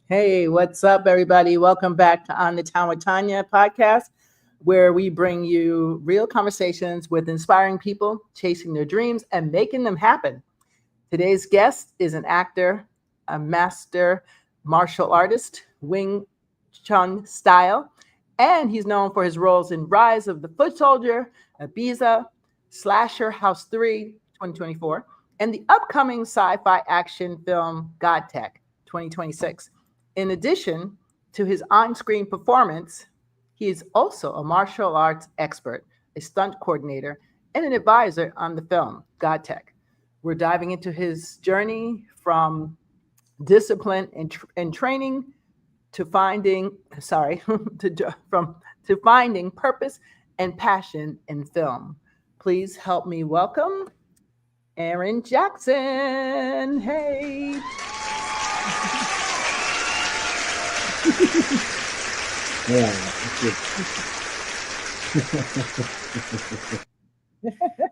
Hey, what's up, everybody? Welcome back to On the Town with Tanya podcast, where we bring you real conversations with inspiring people chasing their dreams and making them happen. Today's guest is an actor, a master martial artist, Wing Chun style, and he's known for his roles in Rise of the Footsoldier, Ibiza, Slasher House 3, 2024, and the upcoming sci-fi action film GODTECH, 2026. In addition to his on-screen performance, he is also a martial arts expert, a stunt coordinator, and an advisor on the film GODTECH. We're diving into his journey from discipline and training to finding, sorry, to finding purpose and passion in film. Please help me welcome Aaron Jackson. Hey. Yeah,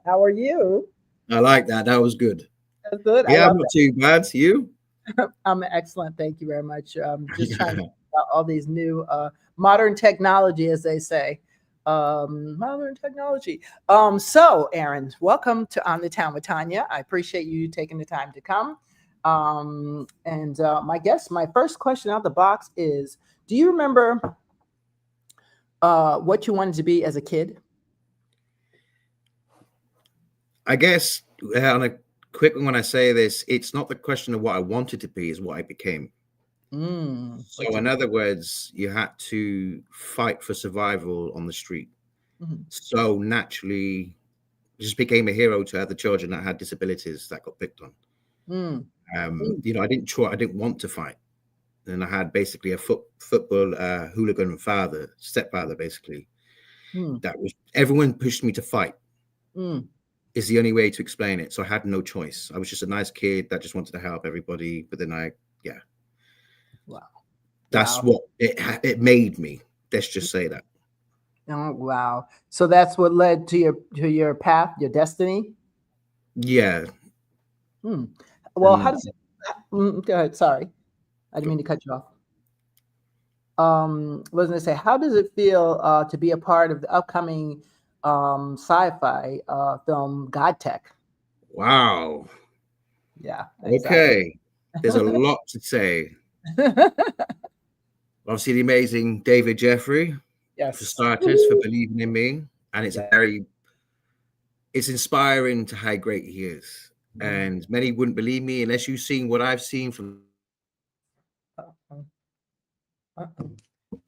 How are you? I like that. That was good. That's good. I Yeah, I'm love not too bad. You? that. I'm excellent. Thank you very much. Just trying to think about all these new modern technology, as they say. Modern technology. So, Aaron, welcome to On the Town with Tanya. I appreciate you taking the time to come. And my first question out the box is: do you remember what you wanted to be as a kid? I guess on a quick one, when I say this, it's not the question of what I wanted to be, is what I became. So, in other words, you had to fight for survival on the street. Mhm. So naturally, just became a hero to other children that had disabilities that got picked on. Mm. Mm. I didn't try. I didn't want to fight, and I had basically a football hooligan father, stepfather, basically. Mm. That was everyone pushed me to fight. Mm. Is the only way to explain it. So I had no choice. I was just a nice kid that just wanted to help everybody. But then yeah, Wow. that's Wow. what it made me. Let's just say that. Oh, wow. So that's what led to your path, your destiny. Yeah. Hmm. Well, how And does it? Go ahead. Sorry, I didn't mean to cut you off. Was going to say, how does it feel to be a part of the upcoming sci-fi film GODTECH? wow. Yeah, exactly. Okay. There's a lot to say. Obviously, the amazing David Jeffrey, for Yes. starters, for believing in me. And Yeah. it's inspiring to how great he is. Mm. And many wouldn't believe me unless you've seen what I've seen from Uh-oh. Uh-oh.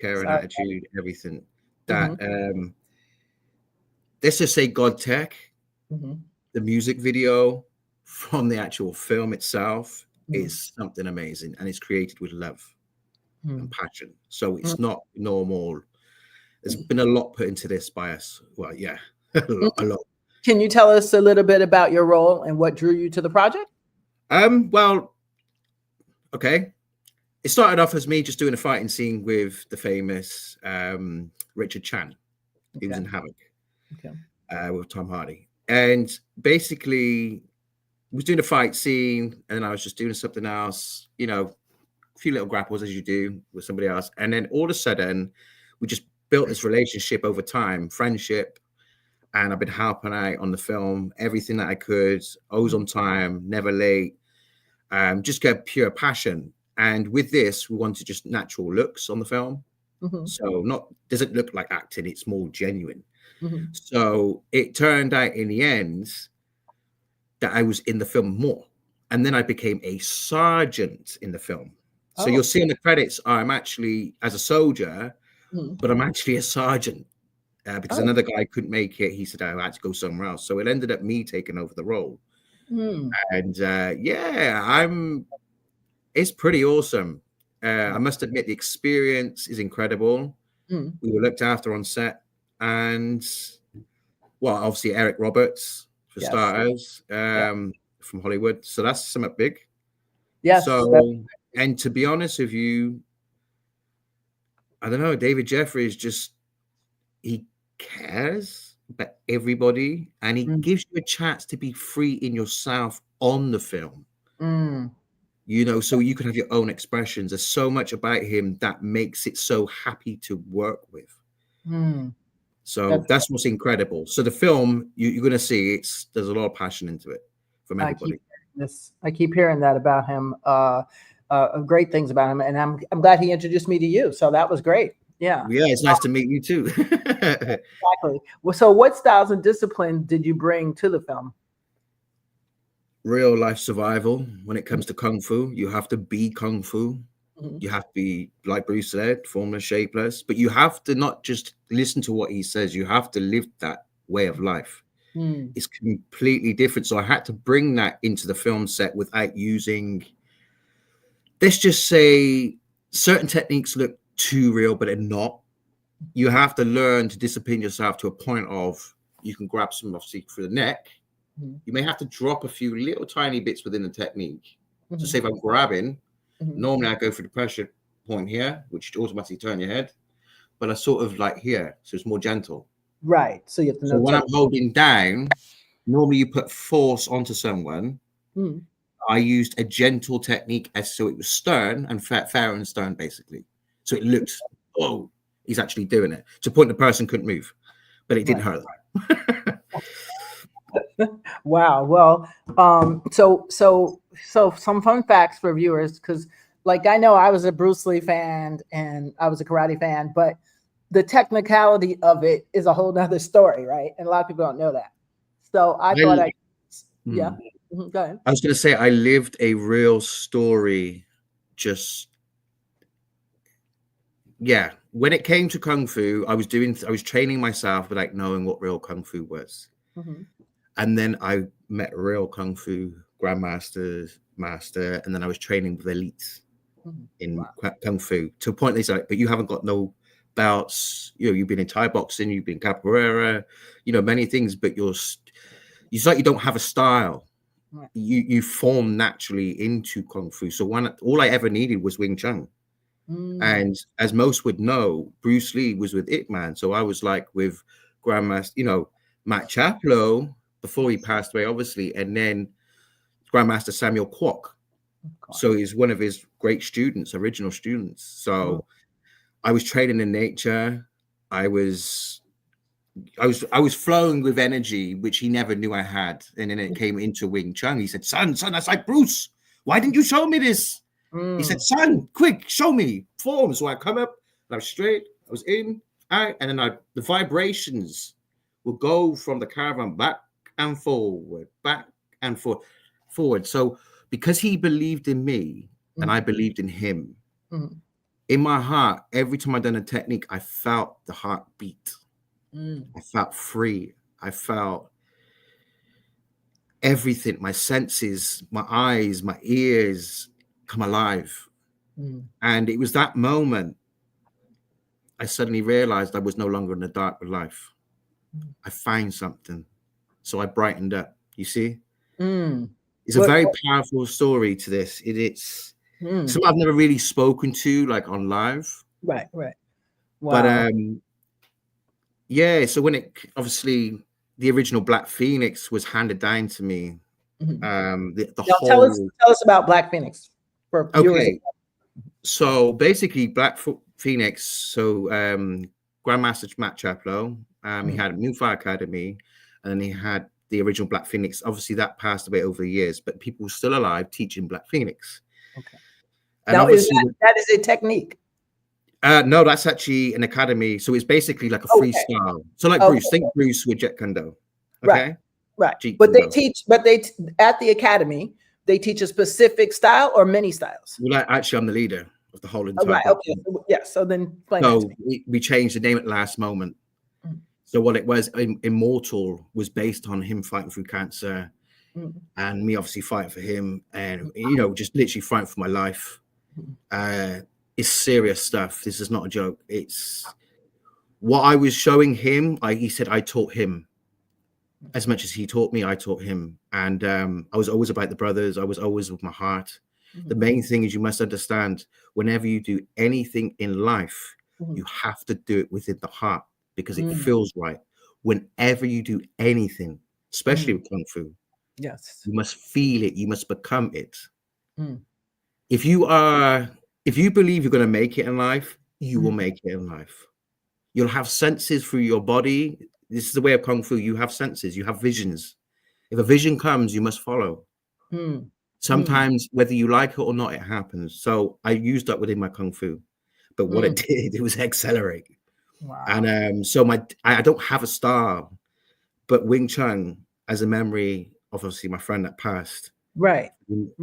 care and Sorry. attitude, everything. That Hmm. let's just say God Tech, Hmm. the music video from the actual film itself Hmm. is something amazing, and it's created with love and Hmm. passion. So it's not normal. There's been a lot put into this by us. Well, yeah, a lot. Can you tell us a little bit about your role and what drew you to the project? Well, okay. It started off as me just doing a fighting scene with the famous Richard Chan. He was Okay. in Havoc Okay. with Tom Hardy, and basically was doing a fight scene, and I was just doing something else. A few little grapples as you do with somebody else, and then all of a sudden, we just built this relationship over time, friendship, and I've been helping out on the film, everything that I could. Always on time, never late. Just get pure passion. And with this, we wanted just natural looks on the film. Hmm. So not doesn't look like acting; it's more genuine. Hmm. So it turned out in the end that I was in the film more. And then I became a sergeant in the film. So Oh. you'll see in the credits, I'm actually as a soldier, Mm. but I'm actually a sergeant because Oh. another guy couldn't make it. He said I had to go somewhere else. So it ended up me taking over the role. Mm. And yeah, it's pretty awesome. I must admit, the experience is incredible. Mm. We were looked after on set. And well, obviously Eric Roberts for Yes. starters, Yeah. from Hollywood. So that's something big. Yes. That, So, and to be honest with you, I don't know, David Jeffrey is just, he cares about everybody and he mm. gives you a chance to be free in yourself on the film. Mm. so you can have your own expressions. There's so much about him that makes it so happy to work with. Hmm. So that's what's incredible. So the film, you're going to see, there's a lot of passion into it from everybody. I keep hearing that about him. Great things about him, and I'm glad he introduced me to you. So that was great. Yeah. Yeah, it's nice to meet you too. Exactly. Well, so what styles and discipline did you bring to the film? Real life survival. When it comes to Kung Fu, you have to be Kung Fu. Mhm. You have to be, like Bruce said, formless, shapeless. But you have to not just listen to what he says. You have to live that way of life. Mm. It's completely different. So I had to bring that into the film set without using, let's just say, certain techniques look too real, but they're not. You have to learn to discipline yourself to a point of you can grab some obviously through the neck. Mhm. You may have to drop a few little tiny bits within the technique. So Mhm. say if I'm grabbing, Mhm. normally I go for the pressure point here, which automatically turn your head, but I sort of like here, so it's more gentle. Right. So you have to So know. when I'm holding down, normally you put force onto someone. Mhm. I used a gentle technique so it was stern and fair and stern basically. So it looked, oh, he's actually doing it. To a point the person couldn't move, but it didn't hurt them. Wow. Well, so some fun facts for viewers, because like I know I was a Bruce Lee fan and I was a karate fan, but the technicality of it is a whole nother story, right? And a lot of people don't know that. So I thought yeah. Go ahead. I was going to say I lived a real story. Just when it came to Kung Fu, I was training myself without knowing what real Kung Fu was. Mm-hmm. And then I met a real Kung Fu grandmasters, master, and then I was training with elites in Kung Fu to a point they said, but you haven't got no belts. You've been in Thai boxing, you've been capoeira, many things, but it's like you don't have a style. Right. You form naturally into Kung Fu. So all I ever needed was Wing Chun. And as most would know, Bruce Lee was with Ip Man. So I was like with Grandmaster, Matt Chaplow before he passed away, obviously, and then Grandmaster Samuel Kwok. So he's one of his great students, original students. So I was training in nature. I was flowing with energy, which he never knew I had. And then it came into Wing Chun. He said, son, that's like Bruce. Why didn't you show me this? He said, son, quick, show me form. So I come up, and I was straight, I was in, out, and then the vibrations would go from the caravan back and forward. So because he believed in me and I believed in him, in my heart, every time I done a technique, I felt the heartbeat. I felt free. I felt everything, my senses, my eyes, my ears come alive. And it was that moment I suddenly realized I was no longer in the dark of life. I found something. So I brightened up. You see? It's a very powerful story to this. It's something I've never really spoken to like on live. Right. Wow. But so when obviously the original Black Phoenix was handed down to me. Tell us about Black Phoenix for viewers. Okay. So basically Black Phoenix, so Grandmaster Matt Chaplow, he had a New Fire Academy, and he had the original Black Phoenix. Obviously that passed away over the years, but people were still alive teaching Black Phoenix. Okay. And now that is a technique. No, that's actually an academy. So it's basically like a freestyle. So like Bruce, think Bruce with Jet Kundo. Okay. Right. But they at the academy, they teach a specific style or many styles. Well, actually, I'm the leader of the whole entire. Right. Okay. So then we changed the name at the last moment. So what it was, Immortal was based on him fighting through cancer, and me obviously fighting for him, and just literally fighting for my life. It's serious stuff. This is not a joke. It's what I was showing him. He said I taught him as much as he taught me. I taught him, and I was always about the brothers. I was always with my heart. The main thing is you must understand, whenever you do anything in life, you have to do it within the heart because it feels right. Whenever you do anything, especially with Kung Fu, yes, you must feel it. You must become it. if you believe you're going to make it in life, you will make it in life. You'll have senses through your body. This is the way of Kung Fu. You have senses, you have visions. If a vision comes, you must follow. Mm. Sometimes, whether you like it or not, it happens. So I used that within my Kung Fu. But what it did, it was accelerate. Wow. And so I don't have a star, but Wing Chun as a memory of obviously my friend that passed. Right.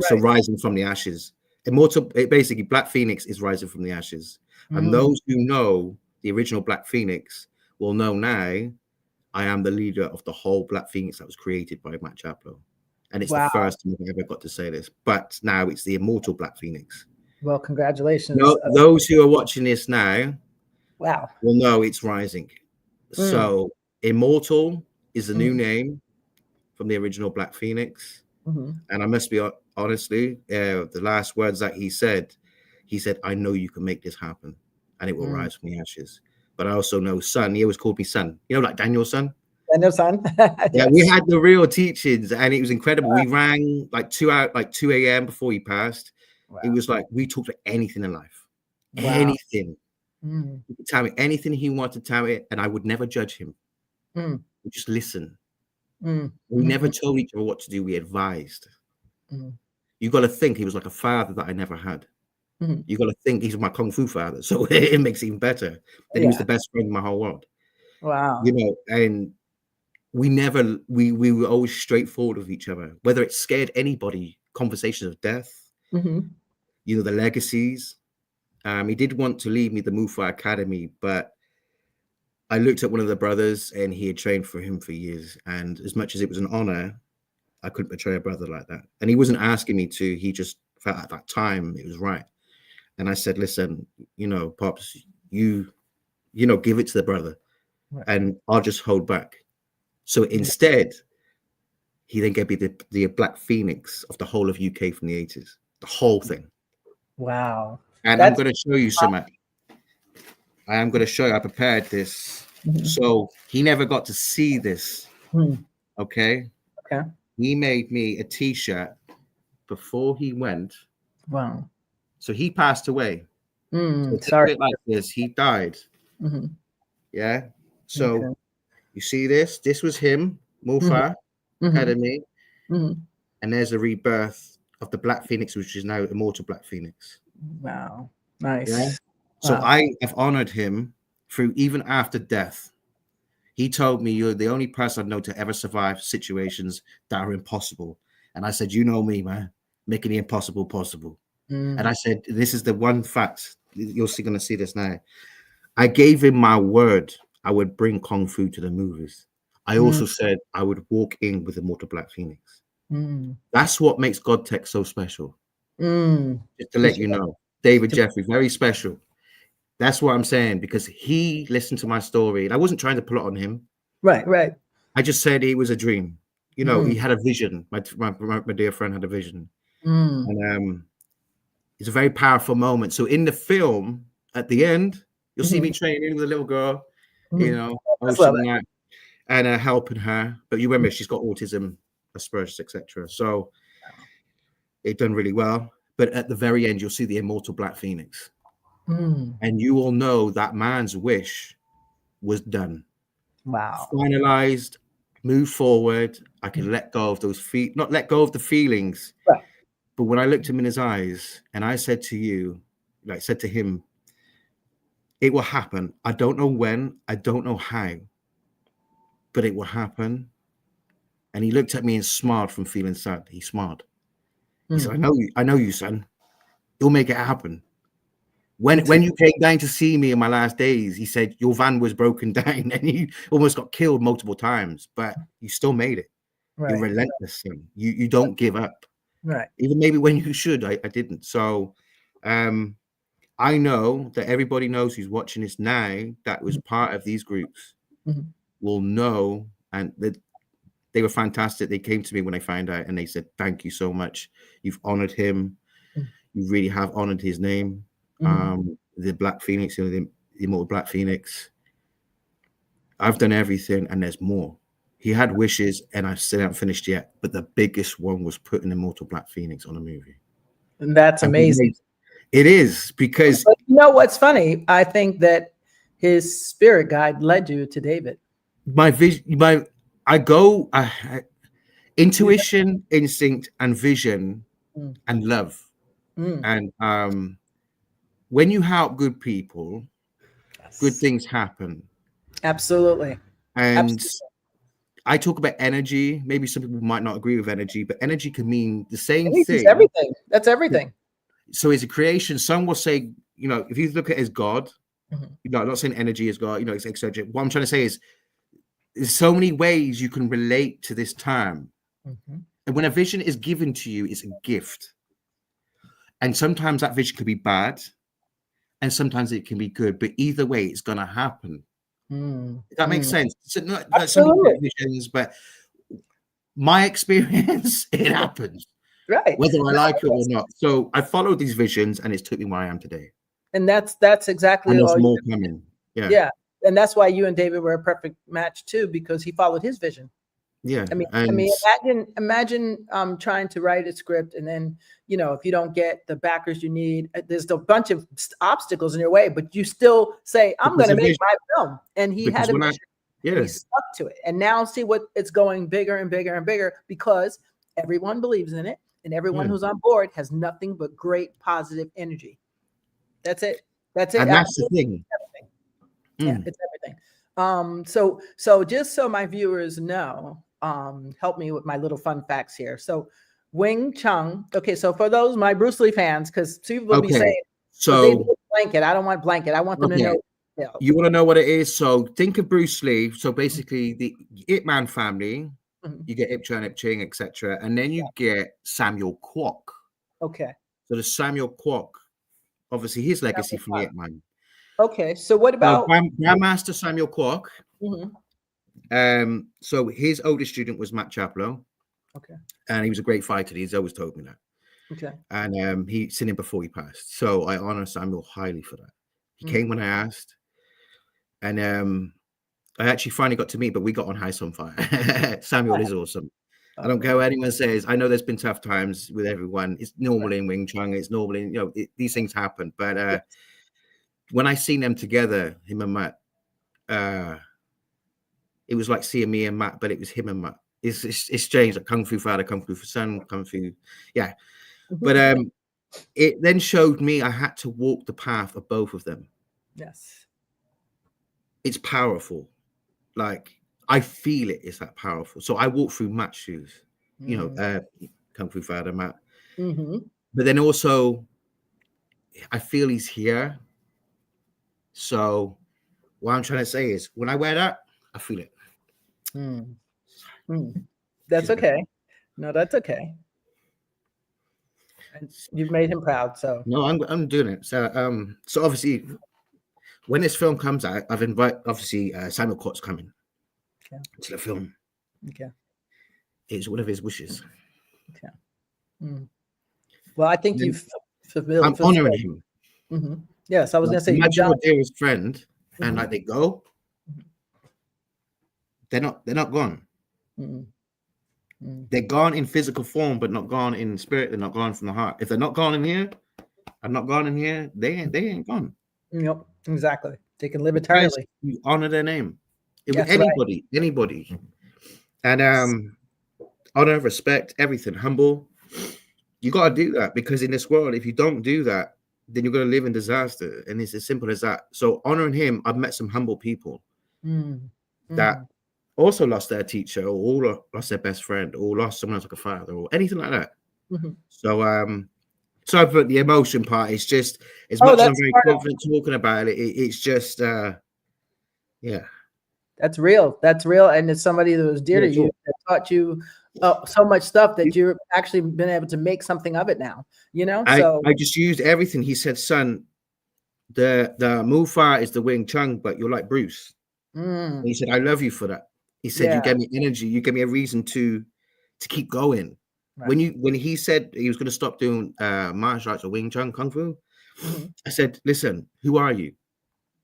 So rising from the ashes. Basically, Black Phoenix is rising from the ashes. And those who know the original Black Phoenix will know now I am the leader of the whole Black Phoenix that was created by Matt Chaplow. And it's the first time I ever got to say this. But now it's the immortal Black Phoenix. Well, congratulations. Those who are watching this now will know it's rising. So immortal is the new name from the original Black Phoenix. And I must be honestly, the last words that he said, I know you can make this happen and it will rise from the ashes. But I also know son. He always called me son. You know, like Daniel's son. Daniel's son. Yeah, yes. We had the real teachings, and it was incredible. We rang like 2 a.m. before he passed. Wow. It was like we talked to anything in life, anything. He could tell me anything he wanted to tell me, and I would never judge him. We just listen. We never told each other what to do. We advised. You got to think he was like a father that I never had. You got to think he's my Kung Fu father, so it makes it even better. That he was the best friend in my whole world. Wow. You know, and we were always straightforward with each other, whether it scared anybody. Conversations of death, you know, the legacies. He did want to leave me the Mufa Academy, but I looked at one of the brothers, and he had trained for him for years. And as much as it was an honor, I couldn't betray a brother like that. And he wasn't asking me to. He just felt at that time it was right. And I said, listen, you know, Pops, you know, give it to the brother, and I'll just hold back. So instead, he then gave me the Black Phoenix of the whole of UK from the 80s, the whole thing. Wow. And I'm going to show you some. I am going to show you. I prepared this. So he never got to see this. Okay. He made me a T-shirt before he went. Wow. So he passed away. So sorry. Like this, he died. Yeah. So you see this? This was him, Mufa Academy, and there's a rebirth of the Black Phoenix, which is now immortal Black Phoenix. Wow. Nice. Yeah. So I have honored him through even after death. He told me, you're the only person I know to ever survive situations that are impossible. And I said, you know me, man, making the impossible possible. And I said, this is the one fact. You're going to see this now. I gave him my word I would bring Kung Fu to the movies. I also said I would walk in with Immortal Black Phoenix. That's what makes G.O.DTECH so special. Just to let you know. David Jeffrey, very special. That's what I'm saying, because he listened to my story. And I wasn't trying to pull it on him. Right. I just said it was a dream. You know, he had a vision. My dear friend had a vision. And it's a very powerful moment. So in the film, at the end, you'll see me training with a little girl, you know, and helping her. But you remember, she's got autism, Asperger's, etc. So they've done really well. But at the very end, you'll see the immortal Black Phoenix. And you will know that man's wish was done. Wow. Finalized, move forward. I can let go of those not let go of the feelings. Right. But when I looked him in his eyes and I said to you, like I said to him, it will happen. I don't know when, I don't know how, but it will happen. And he looked at me and smiled from feeling sad. He smiled. He said, I know you, son. You'll make it happen. When you came down to see me in my last days, he said, your van was broken down and you almost got killed multiple times, but you still made it. Right. You're relentless, son. You don't give up. Right. Even maybe when you should, I didn't. So I know that everybody knows who's watching this now that was part of these groups will know, and they were fantastic. They came to me when I found out and they said, thank you so much. You've honored him. You really have honored his name. The Black Phoenix, you know, the immortal Black Phoenix. I've done everything and there's more. He had wishes and I still haven't finished yet, but the biggest one was putting Immortal Black Phoenix on a movie. And that's amazing. It is, because But you know what's funny? I think that his spirit guide led you to David. my vision, intuition, instinct, and vision, Mm. and love. Mm. And when you help good people, good Yes. things happen. Absolutely. And Absolutely. I talk about energy. Maybe some people might not agree with energy, but energy can mean the same It's thing. everything. That's everything. So it's a creation. Some will say, if you look at it as God, Mhm. I'm not saying energy is God, it's etc. What I'm trying to say is there's so many ways you can relate to this term. Mhm. And when a vision is given to you, it's a gift. And sometimes that vision could be bad, and sometimes it can be good. But either way, it's going to happen. Mm. If that makes Mm. sense. So like some people Absolutely. get visions, but my experience, it happens, Right. whether I No, like it or not. So I followed these visions, and it's took me where I am today. and that's exactly And there's all. more coming. Yeah. Yeah. And that's why you and David were a perfect match too, because he followed his vision. Yeah. I And mean, imagine trying to write a script, and then if you don't get the backers you need, there's a bunch of obstacles in your way, but you still say, "I'm going because to of make vision, my film," and he had because a when vision, and yeah, he stuck to it. And now see what it's going bigger and bigger and bigger because everyone believes in it, and everyone yeah. who's on board has nothing but great positive energy. That's it. That's it. And that's the Absolutely thing. everything. Yeah, Mm. it's everything. So just so my viewers know, help me with my little fun facts here. So Wing Chun. Okay, so for those my Bruce Lee fans, because people will be Okay. saying, but they So, put blanket. I don't want blanket. I want them to okay. know. Details. You want to know what it is? So think of Bruce Lee. So basically, the Ip Man family, Mhm. you get Ip Chun, Ip Ching, etc., and then you get Samuel Kwok. Okay. So the Samuel Kwok, obviously, his legacy from the Ip Man. Okay. So what about? Grandmaster Samuel Kwok? Mhm. So his oldest student was Matt Chaplow, Okay. and he was a great fighter. He's always told me that. Okay. And he seen him before he passed. So I honor Samuel highly for that. He came when I asked, and I actually finally got to meet, but we got on high on fire. Samuel is awesome. I don't care what anyone says. I know there's been tough times with everyone. It's normal in Wing Chun. It's normal in, these things happen. But when I seen them together, him and Matt, it was like seeing me and Matt, but it was him and Matt. It's strange, like Kung Fu father, Kung Fu son, Kung Fu, yeah. But it then showed me I had to walk the path of both of them. Yes. It's powerful. Like I feel it is that powerful. So I walk through Matt's shoes, Kung Fu father, Matt. Mm-hmm. But then also I feel he's here. So what I'm trying to say is when I wear that, I feel it. Mm. Mm. That's okay. No, that's okay. And you've made him proud. So No, I'm doing it. So obviously when this film comes out, I've invited obviously Samuel Cott's coming to the film. Okay. It's one of his wishes. Okay. Mm. Well, I think you've I'm fulfilled. honoring him. Mm-hmm. Yes, I was Like, going to say you've imagine done. your dearest friend, and like they go, they're not gone. Mm-hmm. They're gone in physical form, but not gone in spirit. They're not gone from the heart. If they're not gone in here, I'm not gone in here. They ain't gone. Yep, exactly. They can live Guys, eternally. you honor their name. It was That's right. anybody, and honor, respect, everything, humble. You got to do that because in this world, if you don't do that, then you're going to live in disaster, and it's as simple as that. So honoring him, I've met some humble people that also lost their teacher, or all lost their best friend, or lost someone else like a father, or anything like that. So sorry for the emotion part. It's just as much as I'm very confident talking about it. It's just yeah. That's real. That's real, and it's somebody that was dear to you that taught you so much stuff that you've actually been able to make something of it now. I just used everything. He said, "Son, the Mufa is the Wing Chun, but you're like Bruce." And he said, "I love you for that." He said, "You gave me energy. You gave me a reason to keep going." Right. When he said he was going to stop doing martial arts or Wing Chun, Kung Fu, I said, "Listen, who are you?"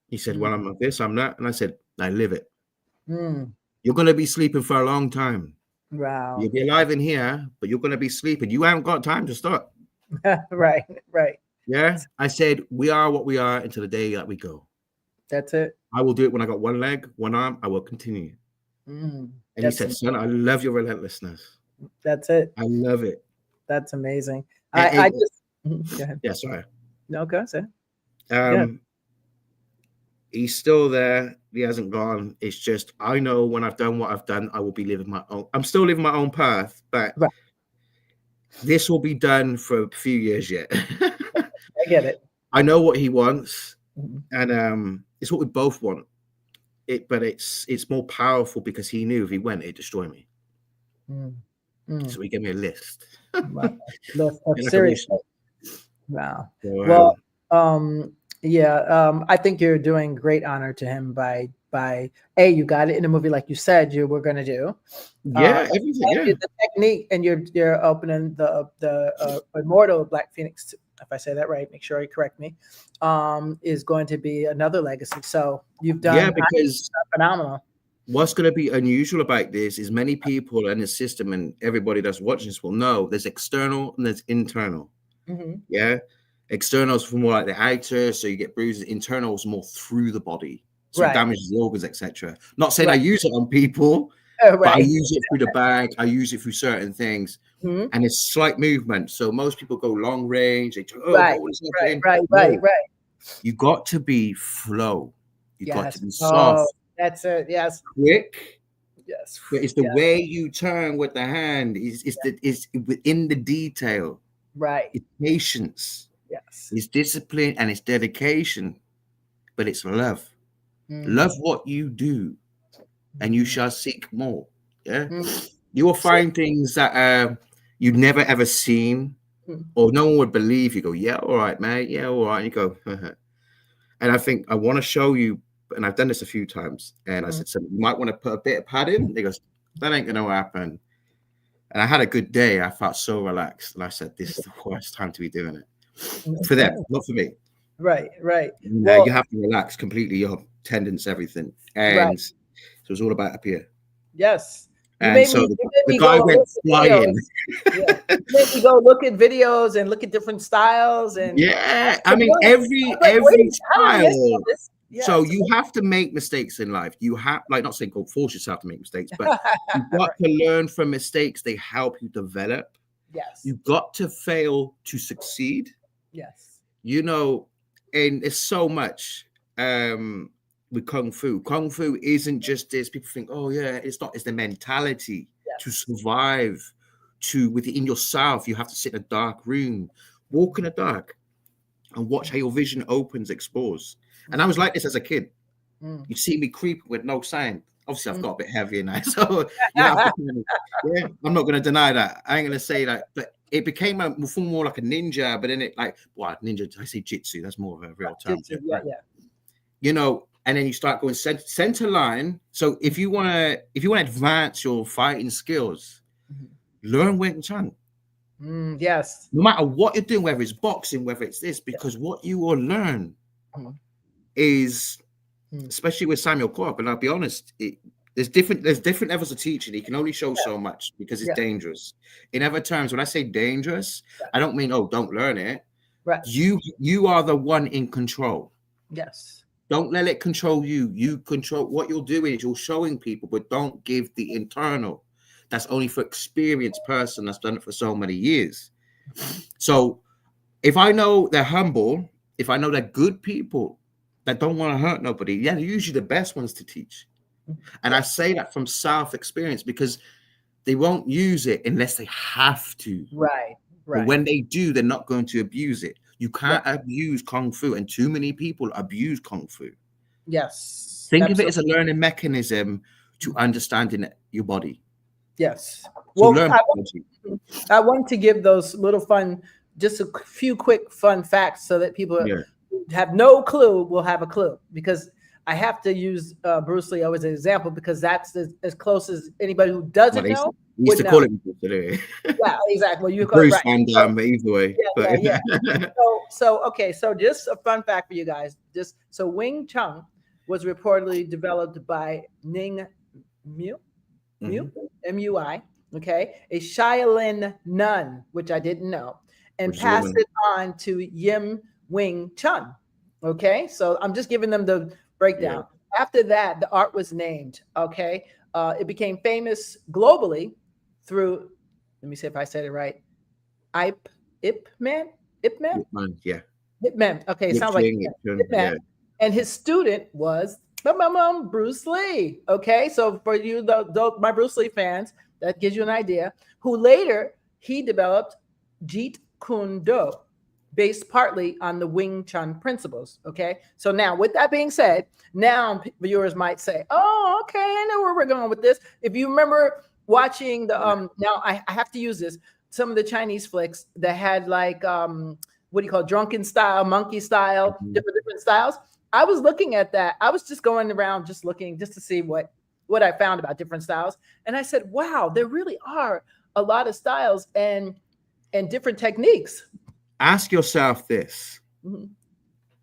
He said, "Well, I'm this, I'm that," and I said, "I live it." You're going to be sleeping for a long time. Wow. You'll be alive in here, but you're going to be sleeping. You haven't got time to stop. Right, right. Yeah. I said, we are what we are until the day that we go. That's it. I will do it when I got one leg, one arm. I will continue. Mm, And he that's said, son, I love your relentlessness. that's it. I love it. That's amazing. And I just go ahead. yeah, sorry. No, go ahead. He's still there. He hasn't gone. It's just, I know when I've done what I've done, I will be living my own. I'm still living my own path, but Right. this will be done for a few years yet. I get it. I know what he wants, Mhm. and it's what we both want. But it's more powerful because he knew if he went, it'd destroy me. Mm. Mm. So he gave me a list. Wow. That's Like a serious. wish list. Wow. So, Well, I think you're doing great honor to him by you got it in a movie like you said you were going to do. yeah, everything. Yeah, The technique, and you're opening the Immortal Black Phoenix. If I say that right, make sure you correct me. Is going to be another legacy. So you've done because phenomenal. What's going to be unusual about this is many people in the system and everybody that's watching this will know there's external and there's internal. Mm-hmm. Yeah. Externals for more like the outer, so you get bruises. Internals more through the body, so it damages the organs, etc. Not saying I use it on people, but I use it through the bag. I use it through certain things, and it's slight movement. So most people go long range. They Right. You got to be flow. You got to be Oh, soft. that's it. Yes. Quick. Yes. But it's the way you turn with the hand. It's within the detail. Right. It's patience. Yes. It's discipline and it's dedication. But it's love. Love what you do, and you shall seek more. Yeah. You will find things that you've never ever seen, or no one would believe. You go, yeah, all right, mate. Yeah, all right. And you go, and I think I want to show you, and I've done this a few times. And I said, so you might want to put a bit of padding. And he goes, that ain't gonna happen. And I had a good day. I felt so relaxed, and I said, this is the worst time to be doing it for them, not for me. Right. Now you have to relax completely, your tendons, everything, and so it's all about up here. Yes. And so the guy went flying. Yeah. You made me go look at videos and look at different styles and I mean every style. So you have to make mistakes in life. You have, like, not saying go force yourself to make mistakes, but you've got to learn from mistakes. They help you develop. Yes. You've got to fail to succeed. Yes. You know, and it's so much with Kung Fu. Kung Fu isn't just this. People think, oh yeah, it's not. It's the mentality to survive. Within yourself, you have to sit in a dark room, walk in the dark, and watch how your vision opens, explores. And I was like this as a kid. You see me creep with no sign. Obviously, I've got a bit heavier now, so you have to, I'm not going to deny that. I ain't going to say that, but it became more like a ninja. But then ninja. I say jitsu. That's more of a real term. You know, and then you start going center line. So if you want to advance your fighting skills, learn Wing Chun. Yes. No matter what you're doing, whether it's boxing, whether it's this, because what you will learn is, especially with Samuel Corp, and I'll be honest, there's different levels of teaching. He can only show so much because it's dangerous. In other terms, when I say dangerous, I don't mean, don't learn it. Right. You are the one in control. Yes. Don't let it control you. You control what you're doing. Is you're showing people, but don't give the internal. That's only for experienced person that's done it for so many years. So if I know they're humble, if I know they're good people that don't want to hurt nobody, they're usually the best ones to teach. And I say that from self experience because they won't use it unless they have to. Right. But when they do, they're not going to abuse it. You can't abuse Kung Fu, and too many people abuse Kung Fu. Yes. Think of it as a learning mechanism to understanding your body. Yes. So Well, I want to give those little just a few quick fun facts so that people have no clue will have a clue, because I have to use Bruce Lee always as an example because that's as close as anybody who doesn't know. He used to call it today. Yeah, exactly. You call Bruce Van Damme, either way. Yeah. So just a fun fact for you guys. So Wing Chun was reportedly developed by Ning Mu, M-U-I, okay, a Shaolin nun, which I didn't know, and Which is a passed woman. it on to Yim Wing Chun. Okay, so I'm just giving them the breakdown. After that, the art was named. Okay, it became famous globally through. Let me see if I said it right. Ip Man. Yeah. Ip Man. Okay, Yip sounds like Ching, Ip Man. yeah. And his student was Bruce Lee. Okay, so for you, my Bruce Lee fans, that gives you an idea. Who later he developed Jeet Kune Do, based partly on the Wing Chun principles. Okay, so now with that being said, now viewers might say, "Oh, okay, I know where we're going with this." If you remember watching the now I have to use this, some of the Chinese flicks that had like what do you call it? Drunken style, monkey style, different styles. I was looking at that. I was just going around just looking just to see what I found about different styles, and I said, "Wow, there really are a lot of styles and different techniques." Ask yourself this. Mhm.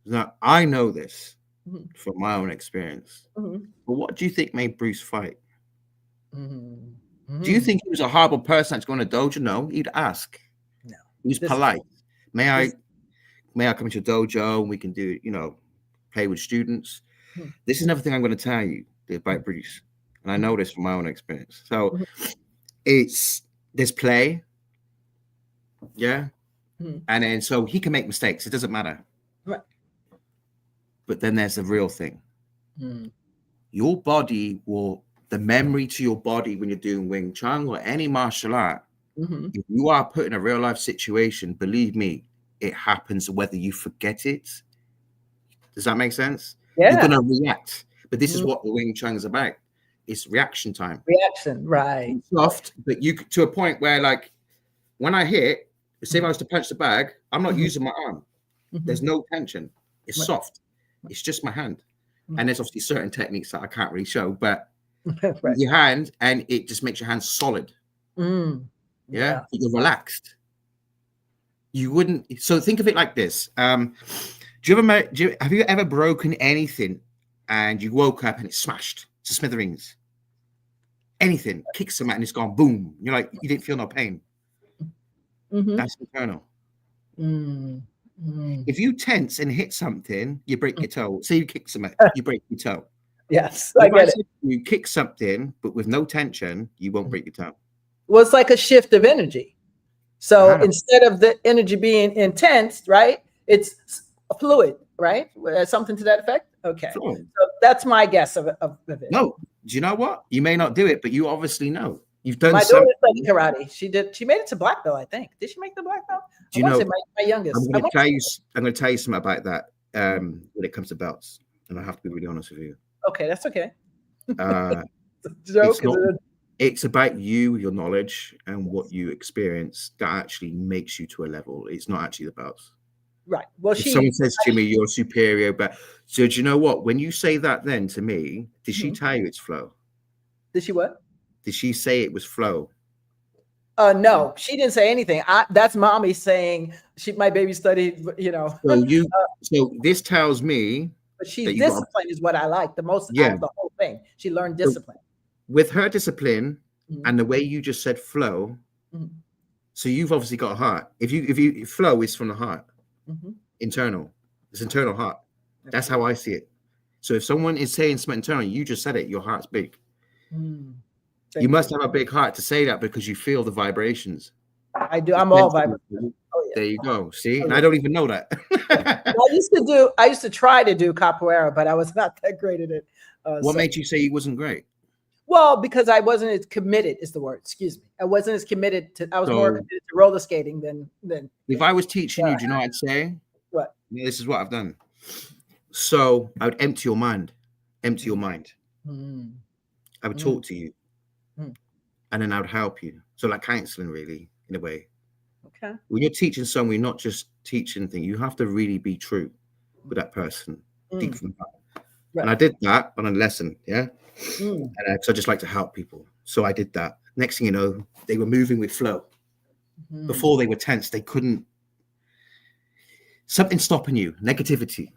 Now, I know this Mhm. from my own experience. Mhm. But what do you think made Bruce fight? Mhm. Do you Mhm. think he was a horrible person that's going to dojo? No, he'd ask. No. He was This is- polite. May I this- come to dojo and we can do, play with students? Mhm. This is another thing I'm going to tell you about Bruce. And I know this from my own experience. So there's play. Yeah. Mhm. And then so he can make mistakes. It doesn't matter. Right. But then there's the real thing. Mhm. Your body the memory to your body when you're doing Wing Chun or any martial art, Mhm. if you are put in a real life situation, believe me, it happens whether you forget it. Does that make sense? You're Yeah. going to react. But this is Mhm. what the Wing Chun is about. It's reaction time. Reaction, right? It's soft, but you to a point where, like, when I hit, say if I was to punch the bag, I'm not using my arm. There's no tension. It's Right. soft. It's just my hand. Mhm. And there's obviously certain techniques that I can't really show, but Right. your hand, and it just makes your hand solid. Mm. Yeah. You're relaxed. You wouldn't. So think of it like this. Have you ever broken anything and you woke up and it's smashed to smithereens? Anything, kick some and it's gone boom. You're like, you didn't feel no pain. Mhm. That's internal. Mm. Mm. If you tense and hit something, you break your toe. Say you kick something, you break your toe. Yes, I If I get it. said you kick something, but with no tension, you won't break your toe. Well, it's like a shift of energy. So Ah. instead of the energy being intense, right, it's fluid, right? Something to that effect. Okay, Fluid. so that's my guess of it. No, do you know what? You may not do it, but you obviously know. You've done My something. daughter studied karate. She made it to black belt, I think. Did she make the black belt? Do you know? My youngest. I'm going to tell you something about that when it comes to belts, and I have to be really honest with you. Okay, that's okay. It's about you, your knowledge, and what you experience that actually makes you to a level. It's not actually the belts. Right. Well, if someone says to me, "You're superior," but so do you know what? When you say that, then to me, did she tell you it's flow? Did she what? Did she say it was flow? No, she didn't say anything. That's mommy saying my baby studied, So this tells me but she's disciplined is what I like the most out of the whole thing. She learned discipline. With her discipline and the way you just said flow, so you've obviously got a heart. If you flow is from the heart, internal. It's internal heart. That's how I see it. So if someone is saying something internal, you just said it, your heart's big. You must have a big heart to say that because you feel the vibrations. I do. I'm all vibrating. Oh, yeah. There you go. See, and I don't even know that. I used to try to do capoeira, but I was not that great at it. What made you say he wasn't great? Well, because I wasn't as committed is the word. Excuse me. I wasn't as committed to. I was more committed to roller skating than. If I was teaching you, do you know what I'd say? What? This is what I've done. So I would empty your mind. Empty your mind. I would talk to you. And then I would help you. So like counseling, really, in a way. Okay. When you're teaching someone, you're not just teaching things. You have to really be true with that person. Deep from the heart. Right. And I did that on a lesson, yeah? And so I just like to help people. So I did that. Next thing you know, they were moving with flow. Before they were tense, they couldn't. Something stopping you, negativity.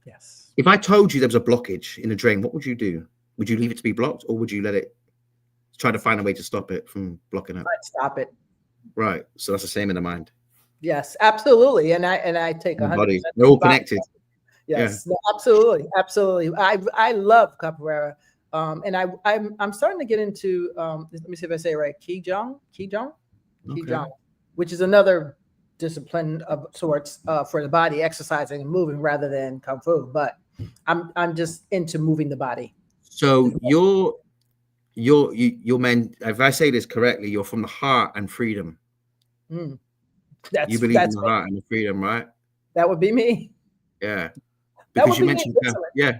Yes. If I told you there was a blockage in a drain, what would you do? Would you leave it to be blocked, or would you let it try to find a way to stop it from blocking up? I'd stop it. Right. So that's the same in the mind. Yes, absolutely. And I take and 100% body. They're all responsibility. connected. Yeah. Yes, no, absolutely, absolutely. I love capoeira, and I'm starting to get into let me see if I say it right, Qigong, Okay. which is another discipline of sorts for the body, exercising and moving rather than kung fu. But I'm just into moving the body. So you're meant, if I say this correctly, you're from the heart and freedom. Mm, You believe in that's the me. heart and the freedom, right? That would be me. Yeah. That Because would you be me. mentioned, Literally. yeah,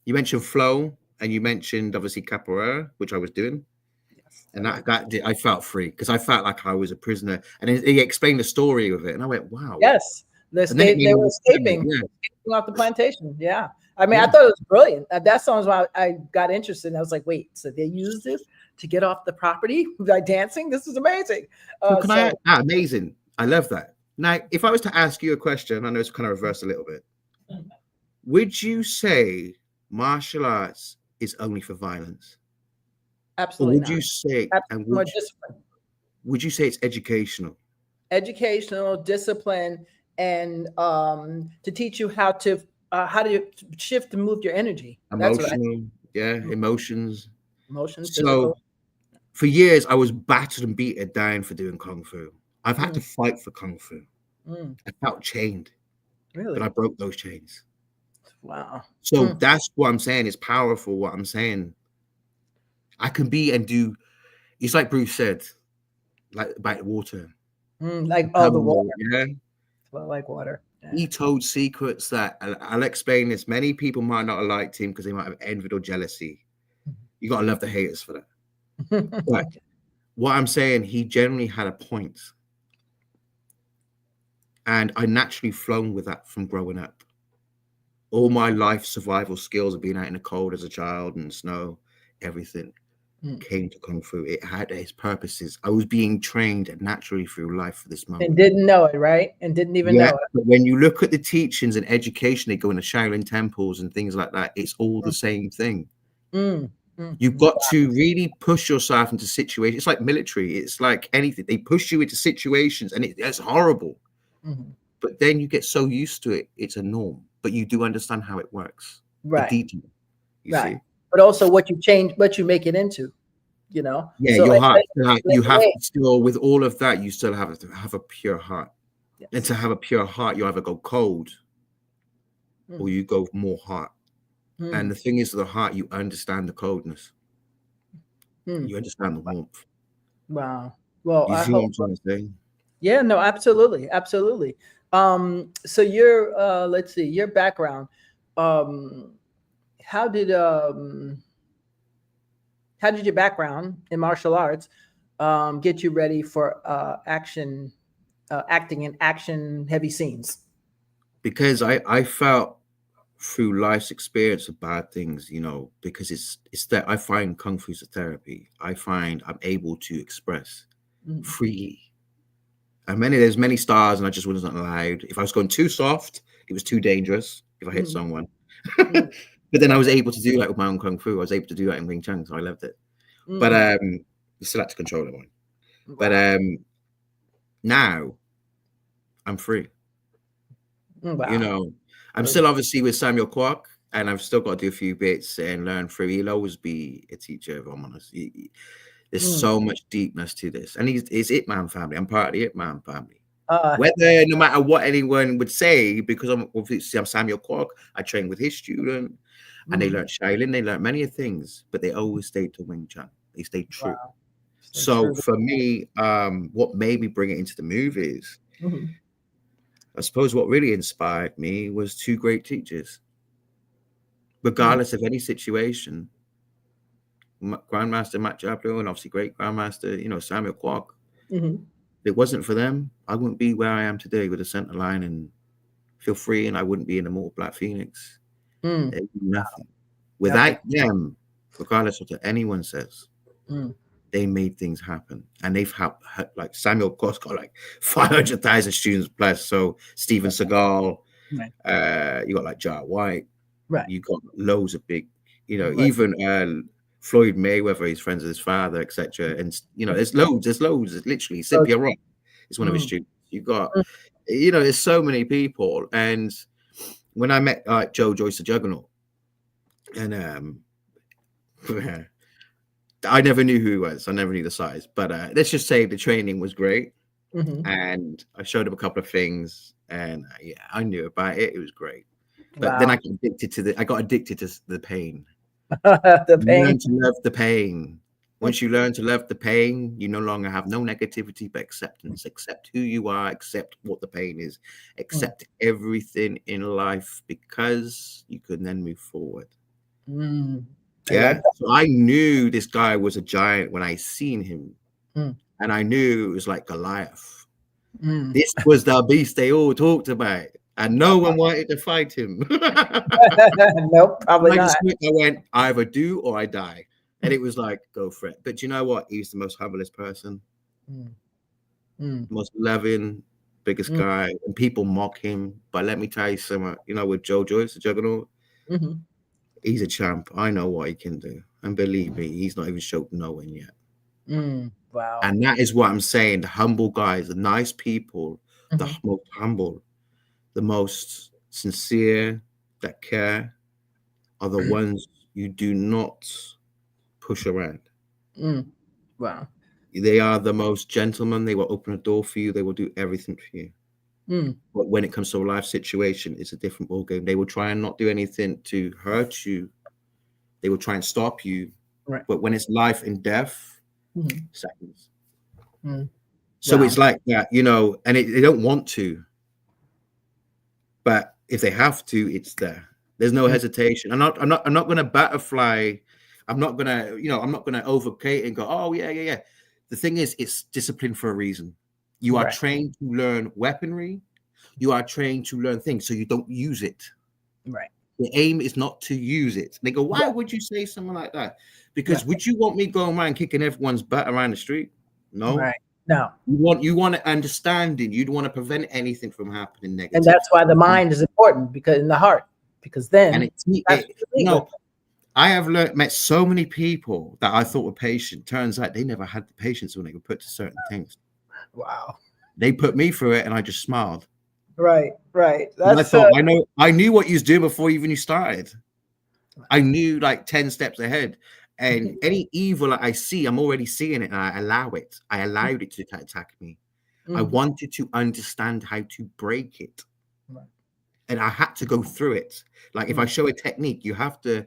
you mentioned flow and you mentioned obviously capoeira, which I was doing. Yes, And I felt free because I felt like I was a prisoner. And he explained the story of it. And I went, wow. yes. And then it made They me were understand it. escaping off the plantation. Yeah. I mean, I Yeah. thought it was brilliant. That song's why I got interested. And I was like, wait, so they used this to get off the property by dancing? This is amazing. So can I, amazing. I love that. Now, if I was to ask you a question, I know it's kind of reversed a little bit. Would you say martial arts is only for violence? Or absolutely would not. you say, and More discipline, would you say it's educational? educational discipline, and to teach you how to shift and move your energy. That's what I Emotional, yeah, think. emotions. Emotions, So physical. for years, I was battered and beaten down for doing Kung Fu. I've had to Mm, fight for Kung Fu. mm, I felt chained, but I really? broke those chains. Wow. So Mm, that's what I'm saying is powerful. What I'm saying, I can be and do. It's like Bruce said, like about the water. like, oh, the water. Yeah. Well, like water. Yeah. He told secrets that I'll explain this. Many people might not have liked him because they might have envied or jealousy. You got to love the haters for that. But what I'm saying, he generally had a point. And I naturally flown with that from growing up. All my life survival skills of being out in the cold as a child and snow, everything Mm. came to Kung Fu. It had its purposes. I was being trained naturally through life for this And moment. didn't know it, right? And didn't even Yeah, know it. but when you look at the teachings and education, they go into Shaolin temples and things like that. It's all the same thing. Mm, mm, You've mm. got to really push yourself into situations. It's like military. It's like anything. They push you into situations, and it's horrible. Mhm. But then you get so used to it, it's a norm. But you do understand how it works. The Right, detail, you right. see. But also what you change, what you make it into, you know? Yeah, So your heart. You have wait, to still, with all of that, you still have to have a pure heart. And yes. to have a pure heart, you either go cold or Mm, you go more hot. And mm, the thing is, the heart, you understand the coldness. mm. You understand the warmth. Wow. Well, You I see what hope. I'm trying to say? Yeah, no, absolutely, absolutely. So your let's see, your background. Um, how did um, how did your background in martial arts get you ready for acting in action heavy scenes? Because I felt through life's experience of bad things, because it's that I find Kung Fu's a therapy. I find I'm able to express Mm, freely. And there's many stars, and I just wasn't allowed. If I was going too soft, it was too dangerous if I hit mm, someone. mm, But then I was able to do that with my own Kung Fu. I was able to do that in Wing Chun, so I loved it. But mm. you still had to control it. But Wow. now I'm free. You Wow. know, I'm still obviously with Samuel Kwok, and I've still got to do a few bits and learn through. He'll always be a teacher, if I'm honest. There's Mm. so much deepness to this, and it's Ip Man family. I'm part of the Ip Man family. Uh, Whether no matter what anyone would say, because I'm Samuel Kwok, I trained with his student, and they mm, learned Shaolin, they learned many things, but they always stayed to Wing Chun. They stayed true. wow. So So true. for me, what made me bring it into the movies, Mhm. I suppose what really inspired me was two great teachers. Mm, Regardless of any situation, Grandmaster Matt Jablo and obviously great Grandmaster, Samuel Kwok. mhm, If it wasn't for them, I wouldn't be where I am today with a center line and feel free, and I wouldn't be in the Mortal Black Phoenix. mm. There's nothing. Nothing. Without them, regardless of what anyone says, Mm. they made things happen. And they've helped, like Samuel Kwok's got like 500,000 students plus. So Steven Seagal, Right. you got like Jar White, Right. you got loads of big, Right. even Floyd Mayweather, he's friends with his father, etc. And there's loads. There's literally So, Cynthia Rock is one of his mm, students. You got, you know, there's so many people. And when I met Joe Joyce the Juggernaut, and I never knew who he was. I never knew the size, but let's just say the training was great. And I showed him a couple of things, and yeah, I knew about it. It was great. But then I got addicted to the pain. The pain. Learn to love the pain. Once you learn to love the pain, you no longer have no negativity but acceptance. Accept who you are, accept what the pain is, accept everything in life, because you can then move forward. Yeah. So I knew this guy was a giant when I seen him. And I knew it was like Goliath. This was the beast they all talked about. And no one wanted to fight him. Nope, probably not. I went, I either do or I die. And it was like, go for it. But you know what? He's the most humblest person. Most loving, biggest guy. And people mock him. But let me tell you something. You know, with Joe Joyce, the Juggernaut, he's a champ. I know what he can do. And believe me, he's not even showed no one yet. Wow. And that is what I'm saying. The humble guys, the nice people, the most humble, the most sincere, that care, are the ones you do not push around. Wow. They are the most gentlemen. They will open a door for you. They will do everything for you. But when it comes to a life situation, it's a different ballgame. They will try and not do anything to hurt you. They will try and stop you. Right. But when it's life and death, seconds. So it's like that, you know, and they don't want to. But if they have to, it's there. There's no hesitation. I'm not going to butterfly. I'm not going to, you know, I'm not going to overcate and go, oh, yeah. The thing is, it's discipline for a reason. You are trained to learn weaponry. You are trained to learn things so you don't use it. Right. The aim is not to use it. They go, why would you say something like that? Because would you want me going around kicking everyone's butt around the street? No. Right. No. You want understanding. You'd want to prevent anything from happening negative. And that's why the mind is important, because in the heart, because then I have met so many people that I thought were patient. Turns out they never had the patience when they were put to certain things. Wow. They put me through it and I just smiled. Right. I thought I knew what you was doing before even you started. I knew like 10 steps ahead. And any evil that I see, I'm already seeing it, and I allow it. I allowed it to attack me. I wanted to understand how to break it. Right. And I had to go through it. Like if I show a technique, you have to.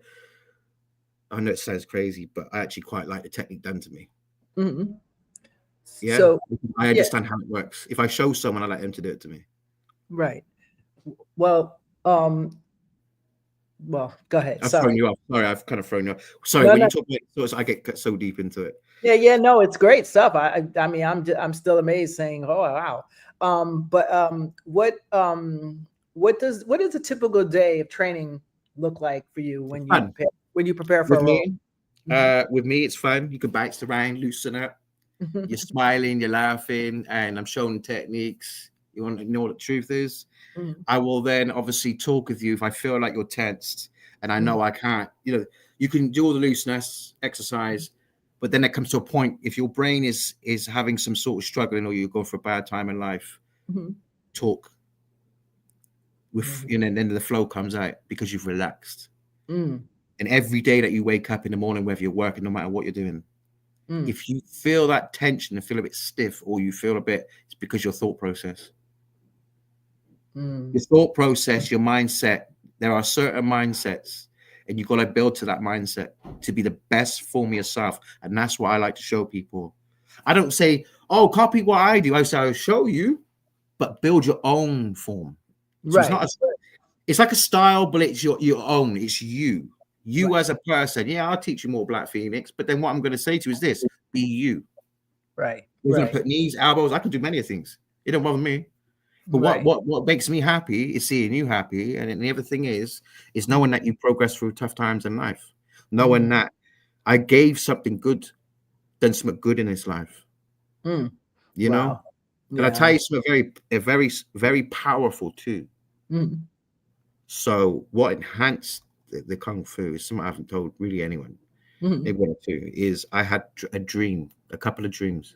I know it sounds crazy, but I actually quite like the technique done to me. Yeah. So I understand how it works. If I show someone, I like them to do it to me. Right. Well, go ahead. I've thrown you off. Sorry, I've kind of thrown you off. Sorry, when you talk about source, I get so deep into it. Yeah, no, it's great stuff. I mean, I'm still amazed, saying, oh wow. What does a typical day of training look like for you when you prepare for a role? With me, it's fun. You can bounce around, loosen up. You're smiling, you're laughing, and I'm showing techniques. You want to know what the truth is. I will then obviously talk with you if I feel like you're tensed and I know I can't. You know, you can do all the looseness exercise, but then it comes to a point if your brain is having some sort of struggling or you're going for a bad time in life, talk with you know, and then the flow comes out because you've relaxed. And every day that you wake up in the morning, whether you're working, no matter what you're doing, if you feel that tension and feel a bit stiff or you feel a bit, it's because your thought process. Your thought process, your mindset, there are certain mindsets and you've got to build to that mindset to be the best form of yourself. And that's what I like to show people. I don't say, oh, copy what I do. I say, I'll show you, but build your own form. So it's like a style, but it's your own. It's you. You as a person. Yeah, I'll teach you more Black Phoenix, but then what I'm going to say to you is this, be you. Right. We're going to put knees, elbows. I can do many things. It don't bother me. But what makes me happy is seeing you happy. And the other thing is knowing that you progress through tough times in life. Knowing that I gave something good, done something good in his life. You know? And I tell you something very, very powerful too. So what enhanced the Kung Fu is something I haven't told really anyone. Maybe one or two, is I had a couple of dreams.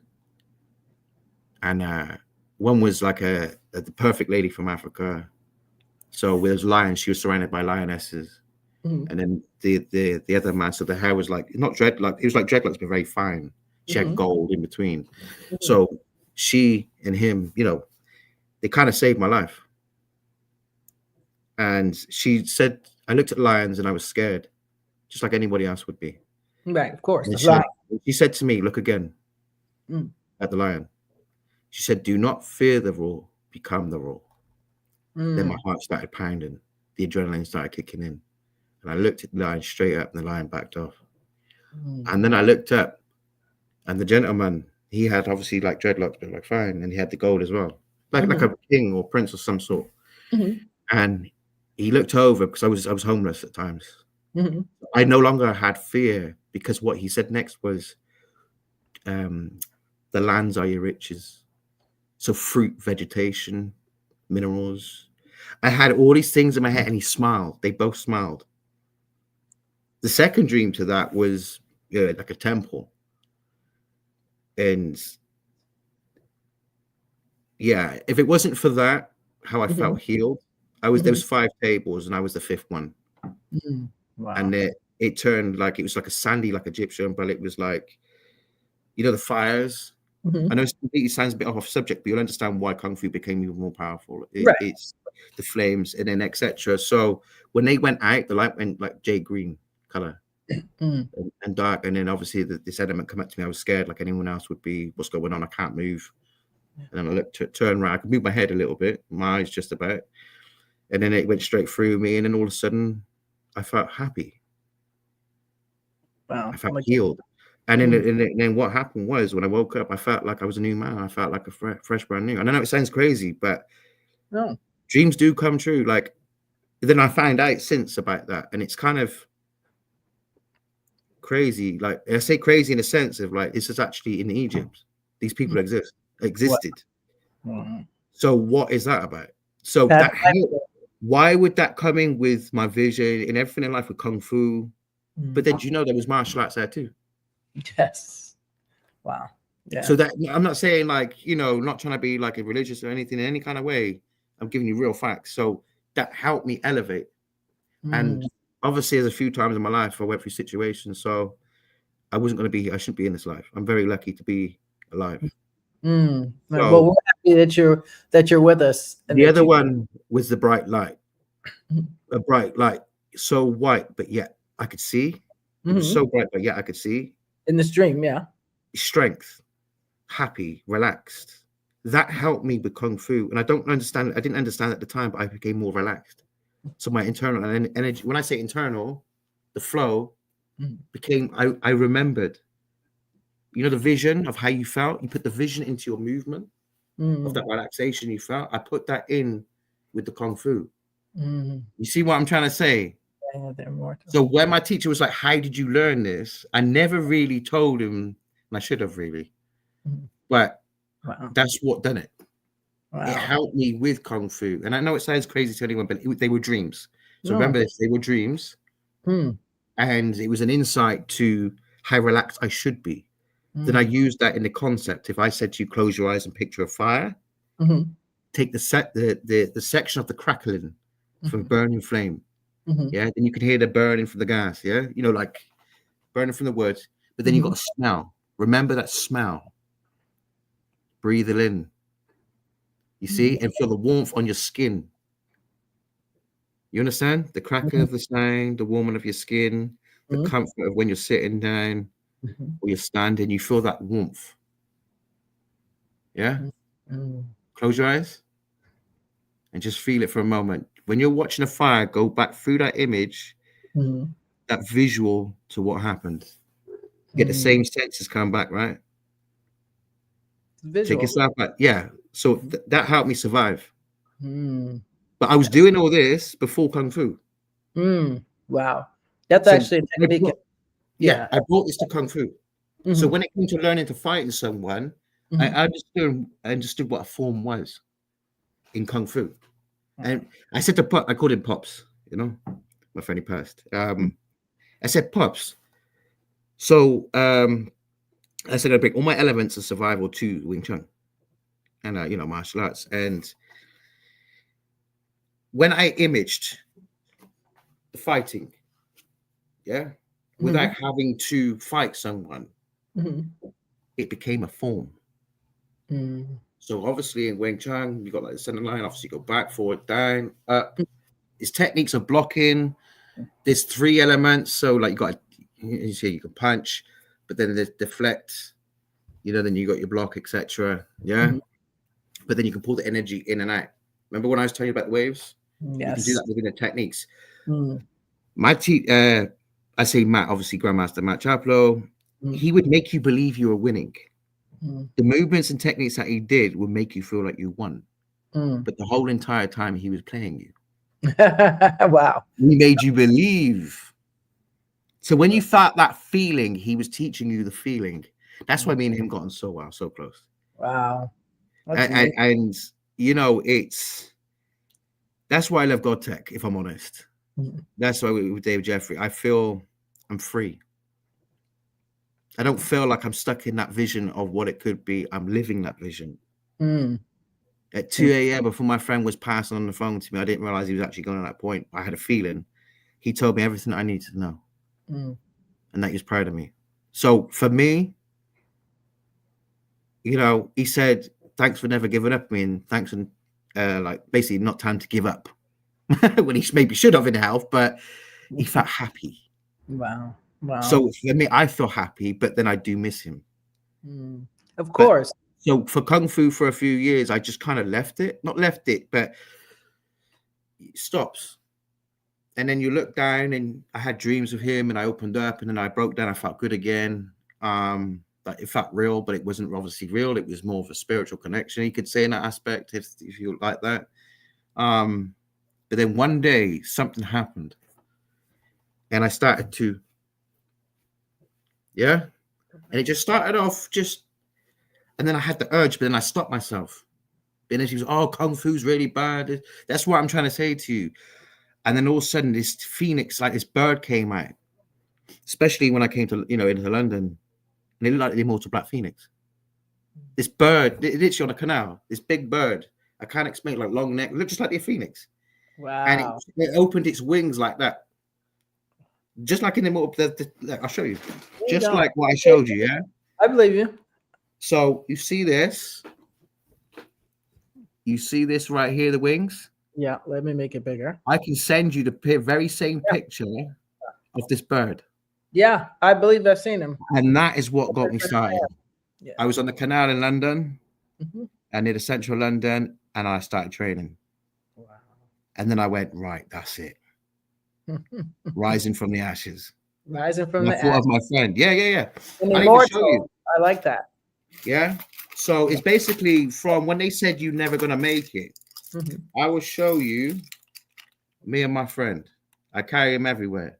And one was like the perfect lady from Africa. So with those lions, she was surrounded by lionesses. And then the other man, so the hair was like not dreadlock, it was like dreadlocks, but very fine. She had gold in between. So she and him, you know, they kind of saved my life. And she said, I looked at lions and I was scared, just like anybody else would be. Right, of course. She said to me, look again at the lion. She said, do not fear the roar, become the roar. Then my heart started pounding. The adrenaline started kicking in. And I looked at the lion straight up and the lion backed off. And then I looked up and the gentleman, he had obviously like dreadlocks, but like fine. And he had the gold as well, like a king or prince of some sort. And he looked over because I was homeless at times. I no longer had fear because what he said next was, the lands are your riches. So fruit, vegetation, minerals. I had all these things in my head and he smiled. They both smiled. The second dream to that was like a temple. And yeah, if it wasn't for that, how I felt healed, there was 5 tables and I was the 5th one. Wow. And it turned like, it was like a sandy, like Egyptian, but it was like, you know, the fires. I know it completely sounds a bit off subject, but you'll understand why Kung Fu became even more powerful. It's the flames and then etc. So when they went out, the light went like jade green color and dark. And then obviously this element come up to me. I was scared like anyone else would be. What's going on? I can't move. And then I looked, turn around. I could move my head a little bit, my eyes just about. And then it went straight through me. And then all of a sudden, I felt happy. Wow. I felt healed. And then what happened was when I woke up, I felt like I was a new man. I felt like a fresh, brand new. And I know it sounds crazy, but dreams do come true. Like then I found out since about that, and it's kind of crazy. Like I say crazy in a sense of like this is actually in Egypt. These people existed. So what is that about? So why would that come in with my vision and everything in life with Kung Fu? But then you know there was martial arts there too. Yes. Wow. Yeah. So that I'm not saying like, you know, not trying to be like a religious or anything in any kind of way. I'm giving you real facts. So that helped me elevate. And obviously there's a few times in my life I went through situations. So I shouldn't be in this life. I'm very lucky to be alive. So, well, we're happy that you're with us. And the other one was the bright light. A bright light, so white, but yet I could see. It was so bright, but yet I could see. In this dream, Strength, happy, relaxed. That helped me with Kung Fu. And I didn't understand at the time, but I became more relaxed. So my internal energy, when I say internal, the flow became, I remembered, you know, the vision of how you felt. You put the vision into your movement of that relaxation you felt. I put that in with the Kung Fu. You see what I'm trying to say? So when my teacher was like, how did you learn this? I never really told him, and I should have really, but that's what done it. It helped me with Kung Fu. And I know it sounds crazy to anyone, but they were dreams. So remember this, they were dreams. And it was an insight to how relaxed I should be. Then I used that in the concept. If I said to you, close your eyes and picture a fire, take the section of the crackling from burning flame. Yeah, then you can hear the burning from the gas. Yeah, you know, like burning from the wood. But then you got a smell. Remember that smell. Breathe it in. You see, and feel the warmth on your skin. You understand? The crackle of the sound, the warming of your skin, the comfort of when you're sitting down or you're standing. You feel that warmth. Yeah. Close your eyes and just feel it for a moment. When you're watching a fire, go back through that image, that visual to what happened. Get the same senses come back, right? Visual. Take yourself back. Yeah. So that helped me survive. But I was doing all this before Kung Fu. Wow. That's actually a technique. I brought this to Kung Fu. So when it came to learning to fight in someone, I understood what a form was in Kung Fu. And I said to Pop, I called him Pops, you know, my friend he passed. I said, Pops. So I said I bring all my elements of survival to Wing Chun. and martial arts. And when I imaged the fighting, without having to fight someone, it became a form. So obviously in Wing Chun, you got like the center line, obviously you go back, forward, down, up. It's techniques of blocking. There's 3 elements. So like you can punch, but then there's deflect, then you got your block, etc. Yeah. But then you can pull the energy in and out. Remember when I was telling you about the waves? Yes. You can do that within the techniques. I say Matt, obviously Grandmaster Matt Chaplow, he would make you believe you were winning. The movements and techniques that he did would make you feel like you won. But the whole entire time he was playing you. Wow. He made you believe. So when you felt that feeling, he was teaching you the feeling. That's why me and him got on so well, so close. Wow. And that's why I love G.O.DTECH, if I'm honest. That's why with David Jeffrey, I feel I'm free. I don't feel like I'm stuck in that vision of what it could be. I'm living that vision. At 2 a.m. before my friend was passing on the phone to me, I didn't realize he was actually going at that point. I had a feeling. He told me everything I needed to know. And that he was proud of me. So for me, he said, thanks for never giving up me, and thanks for basically not time to give up. When he maybe should have in health, but he felt happy. Wow. So for me, I feel happy, but then I do miss him. Of course. So for Kung Fu for a few years, I just kind of not left it, but it stops. And then you look down, and I had dreams of him, and I opened up, and then I broke down. I felt good again. But it felt real, but it wasn't obviously real. It was more of a spiritual connection, you could say, in that aspect, if you like that. But then one day something happened, and I started to, and it just started off and then I had the urge, but then I stopped myself. And then she was, Kung Fu's really bad. That's what I'm trying to say to you. And then all of a sudden, this phoenix, like this bird, came out, especially when I came to, into London, and it looked like the immortal black phoenix. This bird, literally on a canal, this big bird. I can't explain, like long neck, looked just like the phoenix. Wow. And it opened its wings like that. Just like in the immortal, I'll show you. Just like what I showed you, yeah? I believe you. So you see this? You see this right here, the wings? Yeah, let me make it bigger. I can send you the very same picture of this bird. Yeah, I believe I've seen him. And that is what got me started. Yeah. I was on the canal in London, and near the central London, and I started training. Wow. And then I went, right, that's it. Rising from the ashes. Rising from the ashes. I thought of my friend. Yeah. I like that. Yeah. So it's basically from when they said you're never going to make it, I will show you me and my friend. I carry him everywhere.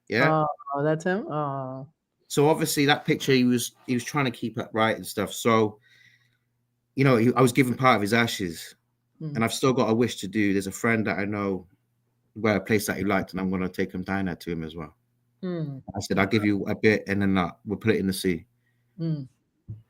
Yeah. Oh, that's him. Oh. So obviously that picture he was trying to keep upright and stuff. So, I was given part of his ashes, and I've still got a wish to do. There's a friend that I know where a place that he liked, and I'm going to take him down there to him as well. I said, I'll give you a bit, and then we'll put it in the sea.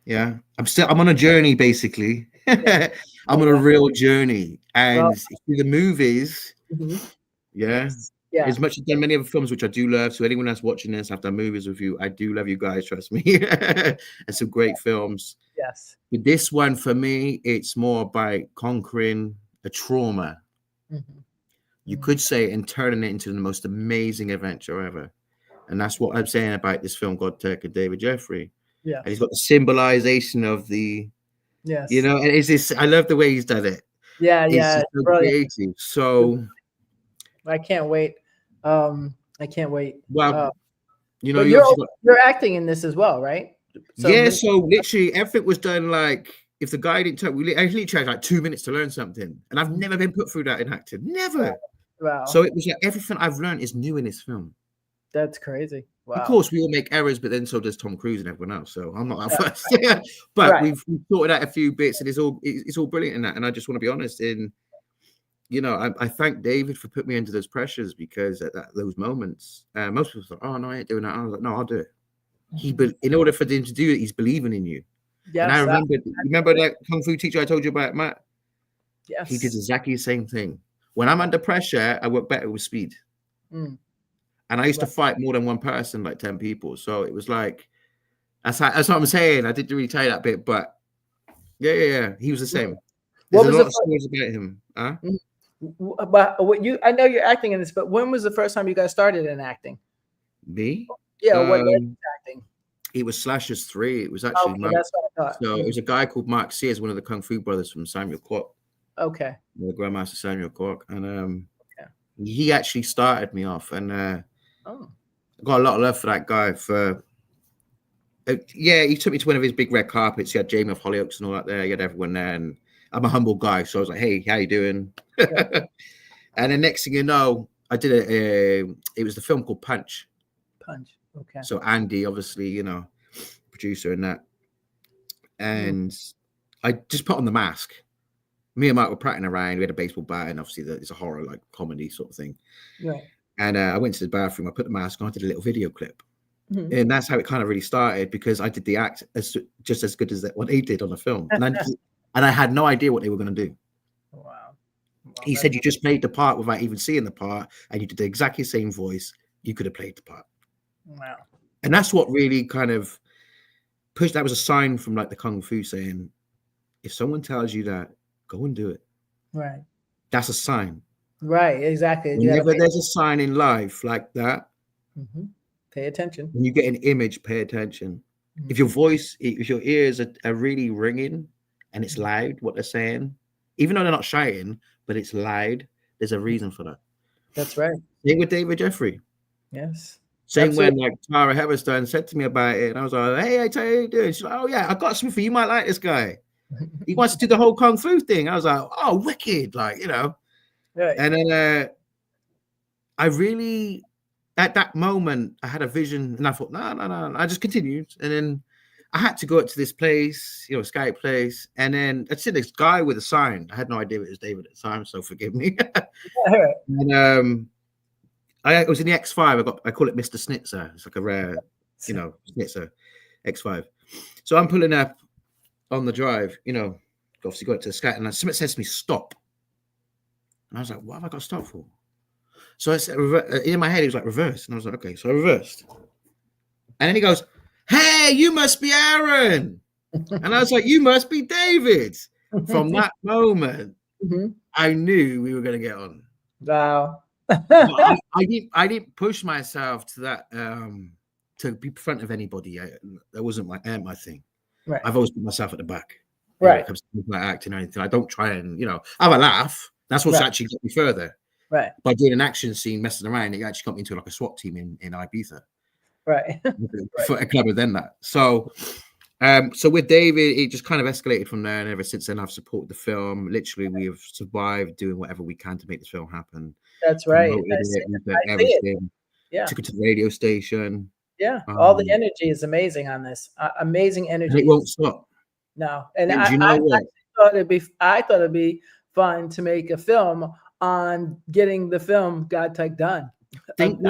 Yeah. I'm on a journey, basically. I'm on a real journey. And the movies, as much as I've done many other films, which I do love. So anyone that's watching this, I've done movies with you. I do love you guys, trust me. And some great films. Yes. But this one, for me, it's more about conquering a trauma. You could say, and turning it into the most amazing adventure ever. And that's what I'm saying about this film, G.O.DTECH and David Jeffrey. Yeah. And he's got the symbolization of the, and it's this, I love the way he's done it. Yeah. It's so creative. So I can't wait. I can't wait. Well, you're acting in this as well, right? So literally everything was done like, if the guy didn't tell me, I literally had like 2 minutes to learn something. And I've never been put through that in acting. Never. Wow. So it was like everything I've learned is new in this film. That's crazy. Wow. Of course, we all make errors, but then so does Tom Cruise and everyone else. So I'm not that first. But we've sorted out a few bits, and it's all brilliant in that. And I just want to be honest I thank David for putting me into those pressures, because at those moments, most people thought, "Oh no, I ain't doing that." I was like, "No, I'll do it." In order for him to do it, he's believing in you. And I Yes. remember, you remember that Kung Fu teacher I told you about, Matt? He did Yes. exactly the same thing. When I'm under pressure, I work better with speed. Mm. And I used to Right. fight more than one person, like 10 people. So it was like, that's what I'm saying. I didn't really tell you that bit, but yeah. He was the Mm. same. There's What a was lot the of first? stories about him. Huh? But what you? I know you're acting in this, but when was the first time you guys started in acting? Me? Yeah. What led you to acting? It was Slashers 3. It was actually Okay, that's what I thought. so it was a guy called Mark Sears, one of the Kung Fu brothers from Samuel Kwok, Okay. the Grandmaster Samuel Kwok. And Yeah. he actually started me off. And I Oh. got a lot of love for that guy. He took me to one of his big red carpets. He had Jamie of Hollyoaks and all that there. He had everyone there. And I'm a humble guy. So I was like, hey, how you doing? Yeah. And the next thing you know, I did it was the film called Punch. Punch. Okay. So Andy, obviously, producer in that. And I just put on the mask. Me and Mike were prattling around. We had a baseball bat, and obviously it's a horror, like comedy sort of thing. Right. And I went to the bathroom. I put the mask on. I did a little video clip, Mhm. and that's how it kind of really started because I did the act just as good as what he did on the film, and I had no idea what they were going to do. Wow. He said you just played the part without even seeing the part, and you did the exactly same voice. You could have played the part. Wow. And that's what really kind of pushed. That was a sign from like the Kung Fu saying, if someone tells you that, go and do it. Right. That's a sign. Right. Exactly. Whenever there's a sign in life like that, pay attention. when you get an image, pay attention. If your voice, if your ears are really ringing and it's loud, what they're saying, even though they're not shouting, but it's loud, there's a reason for that. That's right. Same with David Jeffrey. Yes. Same Absolutely. when like Tara Heatherstone said to me about it, and I was like, "Hey, I tell you, how you doing?" She's like, "Oh yeah, I got something for you. You might like this guy. He wants to do the whole Kung Fu thing." I was like, "Oh, wicked!" Like Right. And then I really, at that moment, I had a vision, and I thought, no. I just continued, and then I had to go up to this place, Skype place, and then I see this guy with a sign. I had no idea it was David at the time, so forgive me. And I was in the X5. I call it Mr. Snitzer. It's like a rare, Snitzer X5. So I'm pulling up on the drive, obviously got to the Skype, and someone says to me, "Stop," and I was like, "What have I got to stop for?" So I said, in my head, it was like reverse. And I was like, okay. So I reversed. And then he goes, "Hey, you must be Aaron." And I was like, "You must be David." From that moment, I knew we were going to get on. Wow. I didn't push myself to that, to be in front of anybody. That wasn't my thing. Right. I've always put myself at the back. Right. When it comes to my acting or anything. I don't try and, have a laugh. That's what's actually got me further. Right. By doing an action scene, messing around, it actually got me into like a SWAT team in Ibiza. Right. A clever than that. So with David, it just kind of escalated from there, and ever since then, I've supported the film. Literally, we have survived doing whatever we can to make this film happen. That's right. Everything. Yeah. Took it to the radio station. Yeah. All the energy is amazing on this. Amazing energy. And it won't stop. No. And you know what? I thought it'd be fun to make a film on getting the film G.O.DTECH done. Think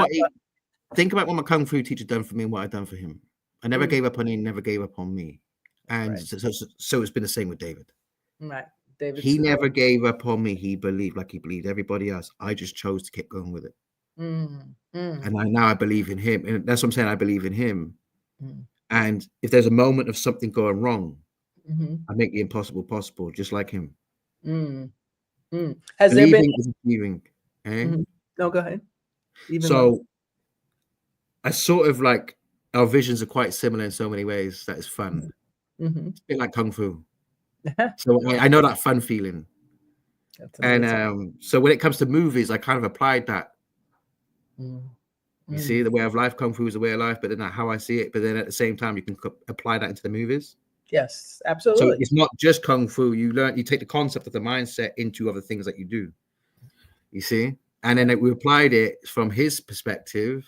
about what my Kung Fu teacher done for me and what I've done for him. I never gave up on him, never gave up on me. And so it's been the same with David. Right. David. He never gave up on me. He believed like he believed everybody else. I just chose to keep going with it. And now I believe in him. And that's what I'm saying. I believe in him. And if there's a moment of something going wrong, I make the impossible possible, just like him. Has there been achieving? No, go ahead. I sort of like our visions are quite similar in so many ways. That is fun. It's a bit like Kung Fu. So I know that fun feeling. And so when it comes to movies, I kind of applied that. You see, the way of life, Kung Fu is a way of life, but then how I see it. But then at the same time, you can apply that into the movies. Yes, absolutely. So it's not just Kung Fu. You take the concept of the mindset into other things that you do. You see? And then we applied it from his perspective,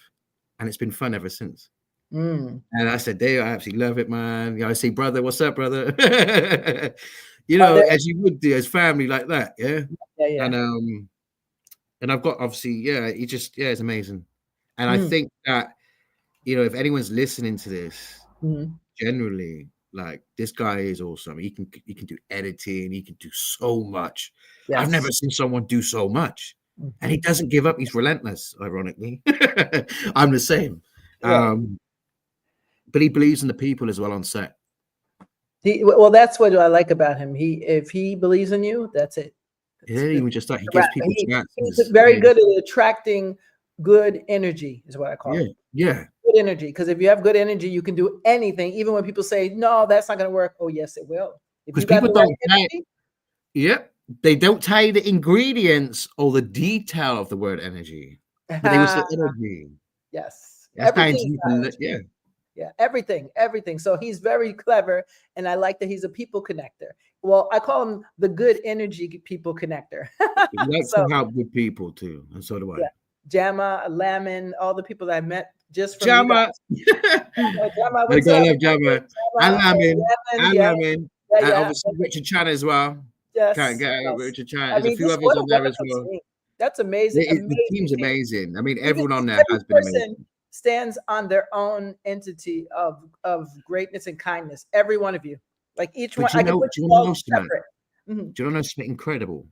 and it's been fun ever since. And I said, Dave, I absolutely love it, man. I say, brother, what's up, brother? As you would do as family like that, yeah. And I've got obviously, it's amazing. And I think that, if anyone's listening to this, generally, like this guy is awesome. He can do editing. He can do so much. Yes. I've never seen someone do so much, and he doesn't give up. He's relentless. Ironically, I'm the same. Right. But he believes in the people as well on set. Well, that's what I like about him. If he believes in you, that's it. Yeah, he was just like he gives people chances. He's very good at attracting good energy, is what I call it. Yeah. Good energy. Because if you have good energy, you can do anything, even when people say, no, that's not going to work. Oh, yes, it will. Because people don't they don't tell you the ingredients or the detail of the word energy, but they will say energy. Yes. Everything. Yeah, everything. So he's very clever, and I like that he's a people connector. Well, I call him the good energy people connector. He likes to help good people too, and so do I. Yeah. Jama, Lamin, all the people that I met just from Jama. Jama, what's I up? love Jama. And Lamin. And Lamin. And obviously Richard Chan as well. Yes. Can't get out Richard Chan. I There's a few others on there as well. Team. That's amazing. The team's amazing. I mean, everyone on there has been amazing. Stands on their own entity of greatness and kindness. Every one of you, like each one. I can put you all separate. Do you know something incredible?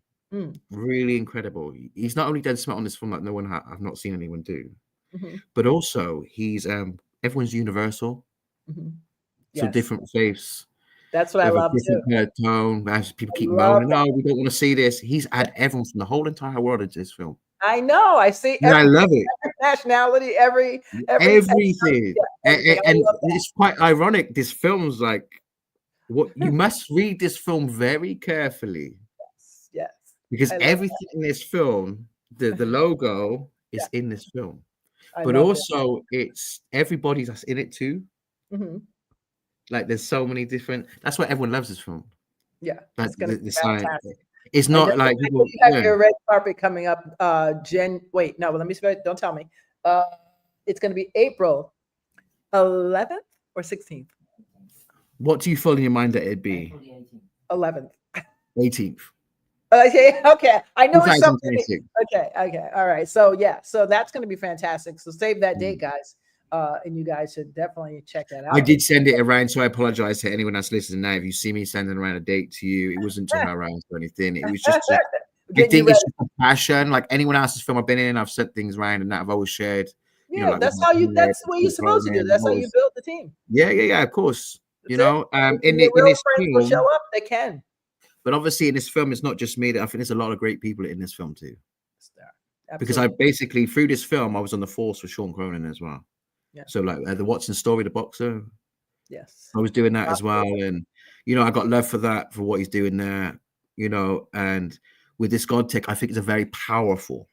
Really incredible. He's not only done smart on this film like no one I've not seen anyone do, but also he's everyone's universal. So different faiths. That's what I love too. Tone. As people keep moaning, no, we don't want to see this. He's had everyone from the whole entire world into this film. I know. I see. I love it. Every nationality, everything. And it's quite ironic. This film's like, what you must read this film very carefully. Yes. Because everything in this film, the logo is in this film, but also it's everybody that's in it too. Like there's so many different. That's why everyone loves this film. Yeah, like the sign. It's not like people, you have your red carpet coming up. Wait, no, let me. Don't tell me. It's going to be April 11th or 16th. What do you feel in your mind that it'd be? 11th. 18th. Okay. I know it's something. Okay. All right. So that's going to be fantastic. So save that date, guys. And you guys should definitely check that out. I did send it around, so I apologize to anyone that's listening now. If you see me sending around a date to you, it wasn't to harass or anything. It was just, I think it's just a passion. Like anyone else's film I've been in, I've sent things around and that I've always shared. Yeah, that's what you're supposed to do. That's how you build the team. Yeah, of course. In this film, show up, they can. But obviously in this film, it's not just me. I think there's a lot of great people in this film too. Absolutely. Because I basically, through this film, I was on the force with Sean Cronin as well. Yeah. So like the Watson story, the boxer. Yes. I was doing that as well. And, I got love for that, for what he's doing there, and with this G.O.DTECH, I think it's a very powerful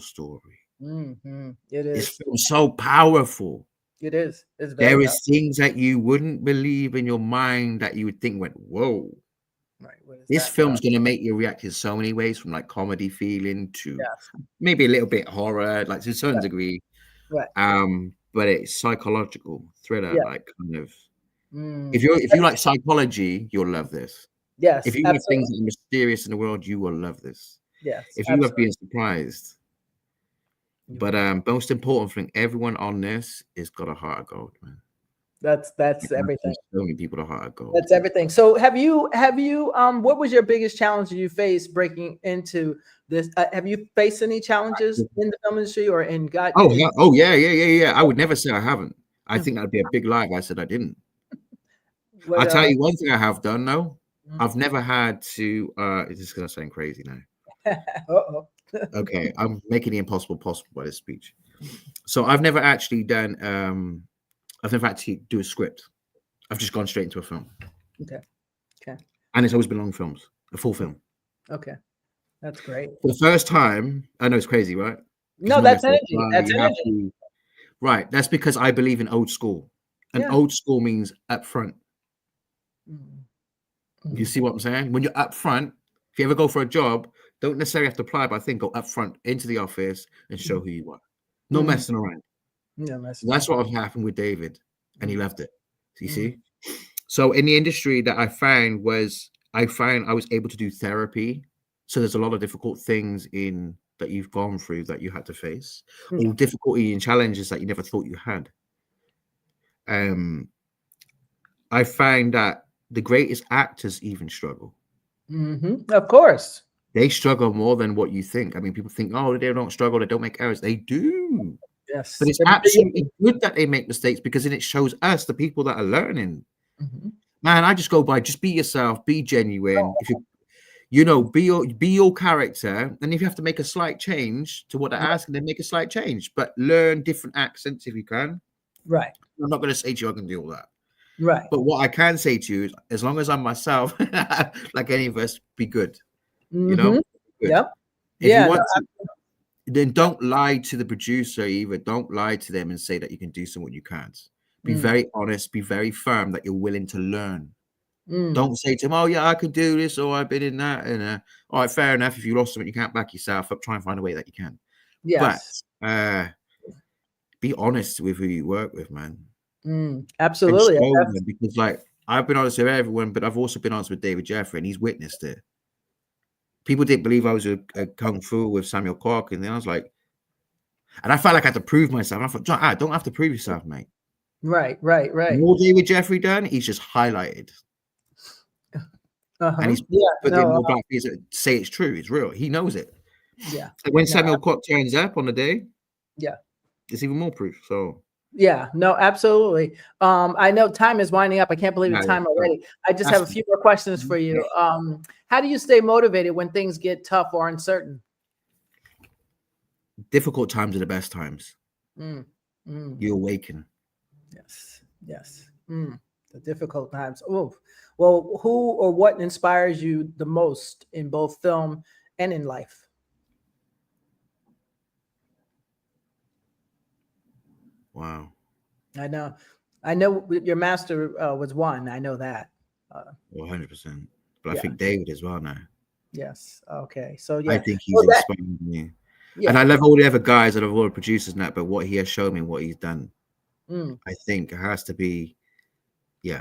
story. It is. This film's so powerful. It is. There is things that you wouldn't believe in your mind that you would think went, whoa. Right. This film's going to make you react in so many ways, from like comedy feeling to maybe a little bit horror, like to a certain degree. Right. But it's psychological thriller, like kind of. If you like psychology, you'll love this. Yes. If you love things that are mysterious in the world, you will love this. Yes. If you love being surprised. But most important thing, everyone on this has got a heart of gold, man. That's everything. So many people a heart of gold. That's everything. So have you what was your biggest challenge you faced breaking into this? Have you faced any challenges in the film industry or in God? Oh yeah. I would never say I haven't. I think that'd be a big lie if I said I didn't. I'll tell you one thing I have done though. I've never had to this is gonna sound crazy now. Okay, I'm making the impossible possible by this speech. So I've never actually done I've never actually do a script. I've just gone straight into a film. Okay. And it's always been long films, a full film. Okay. That's great. For the first time, I know it's crazy, right? No, that's energy. That's energy. Right. That's because I believe in old school. And old school means up front. You see what I'm saying? When you're up front, if you ever go for a job, don't necessarily have to apply, but I think go up front into the office and show who you are. No messing around. That's what happened with David, and he loved it. You see? So in the industry that I found I was able to do therapy. So there's a lot of difficult things that you've gone through that you had to face, or difficulty and challenges that you never thought you had. I find that the greatest actors even struggle. Of course. They struggle more than what you think. I mean, people think, oh, they don't struggle, they don't make errors. They do. But Yes. it's absolutely good that they make mistakes, because then it shows us, the people that are learning. Man, I just go by, just be yourself, be genuine. If be your character. And if you have to make a slight change to what they're asking, then make a slight change. But learn different accents if you can. Right. I'm not going to say to you I can do all that. Right. But what I can say to you is, as long as I'm myself, like any of us, be good. You know? Good. Yep. If you want to, then don't lie to the producer either. Don't lie to them and say that you can do something you can't. Be very honest, be very firm that you're willing to learn. Don't say to them, oh yeah, I could do this, or I've been in that, and all right, fair enough. If you lost something, you can't back yourself up. Try and find a way that you can. Yes. But be honest with who you work with, man. Absolutely. Because like, I've been honest with everyone, but I've also been honest with David Jeffrey, and he's witnessed it. People didn't believe I was a Kung Fu with Samuel Kwok, and then I was like, and I felt like I had to prove myself. And I thought, John, I don't have to prove yourself, mate. Right. All David Jeffrey done, he's just highlighted. And he's put in more black to say it's true, it's real. He knows it. Yeah. And when Samuel Kwok turns up on the day, yeah, it's even more proof. So yeah, no, absolutely. I know time is winding up. I can't believe the time already. I just have a few more questions for you. How do you stay motivated when things get tough or uncertain? Difficult times are the best times. You awaken. Yes. The difficult times. Oh, well, who or what inspires you the most in both film and in life? Wow. I know your master was one. I know that. 100%. But I think David as well now. Yes. Okay. So yeah, I think he's inspiring me. Yeah. And I love all the other guys and all the producers now, but what he has shown me, what he's done, I think it has to be, He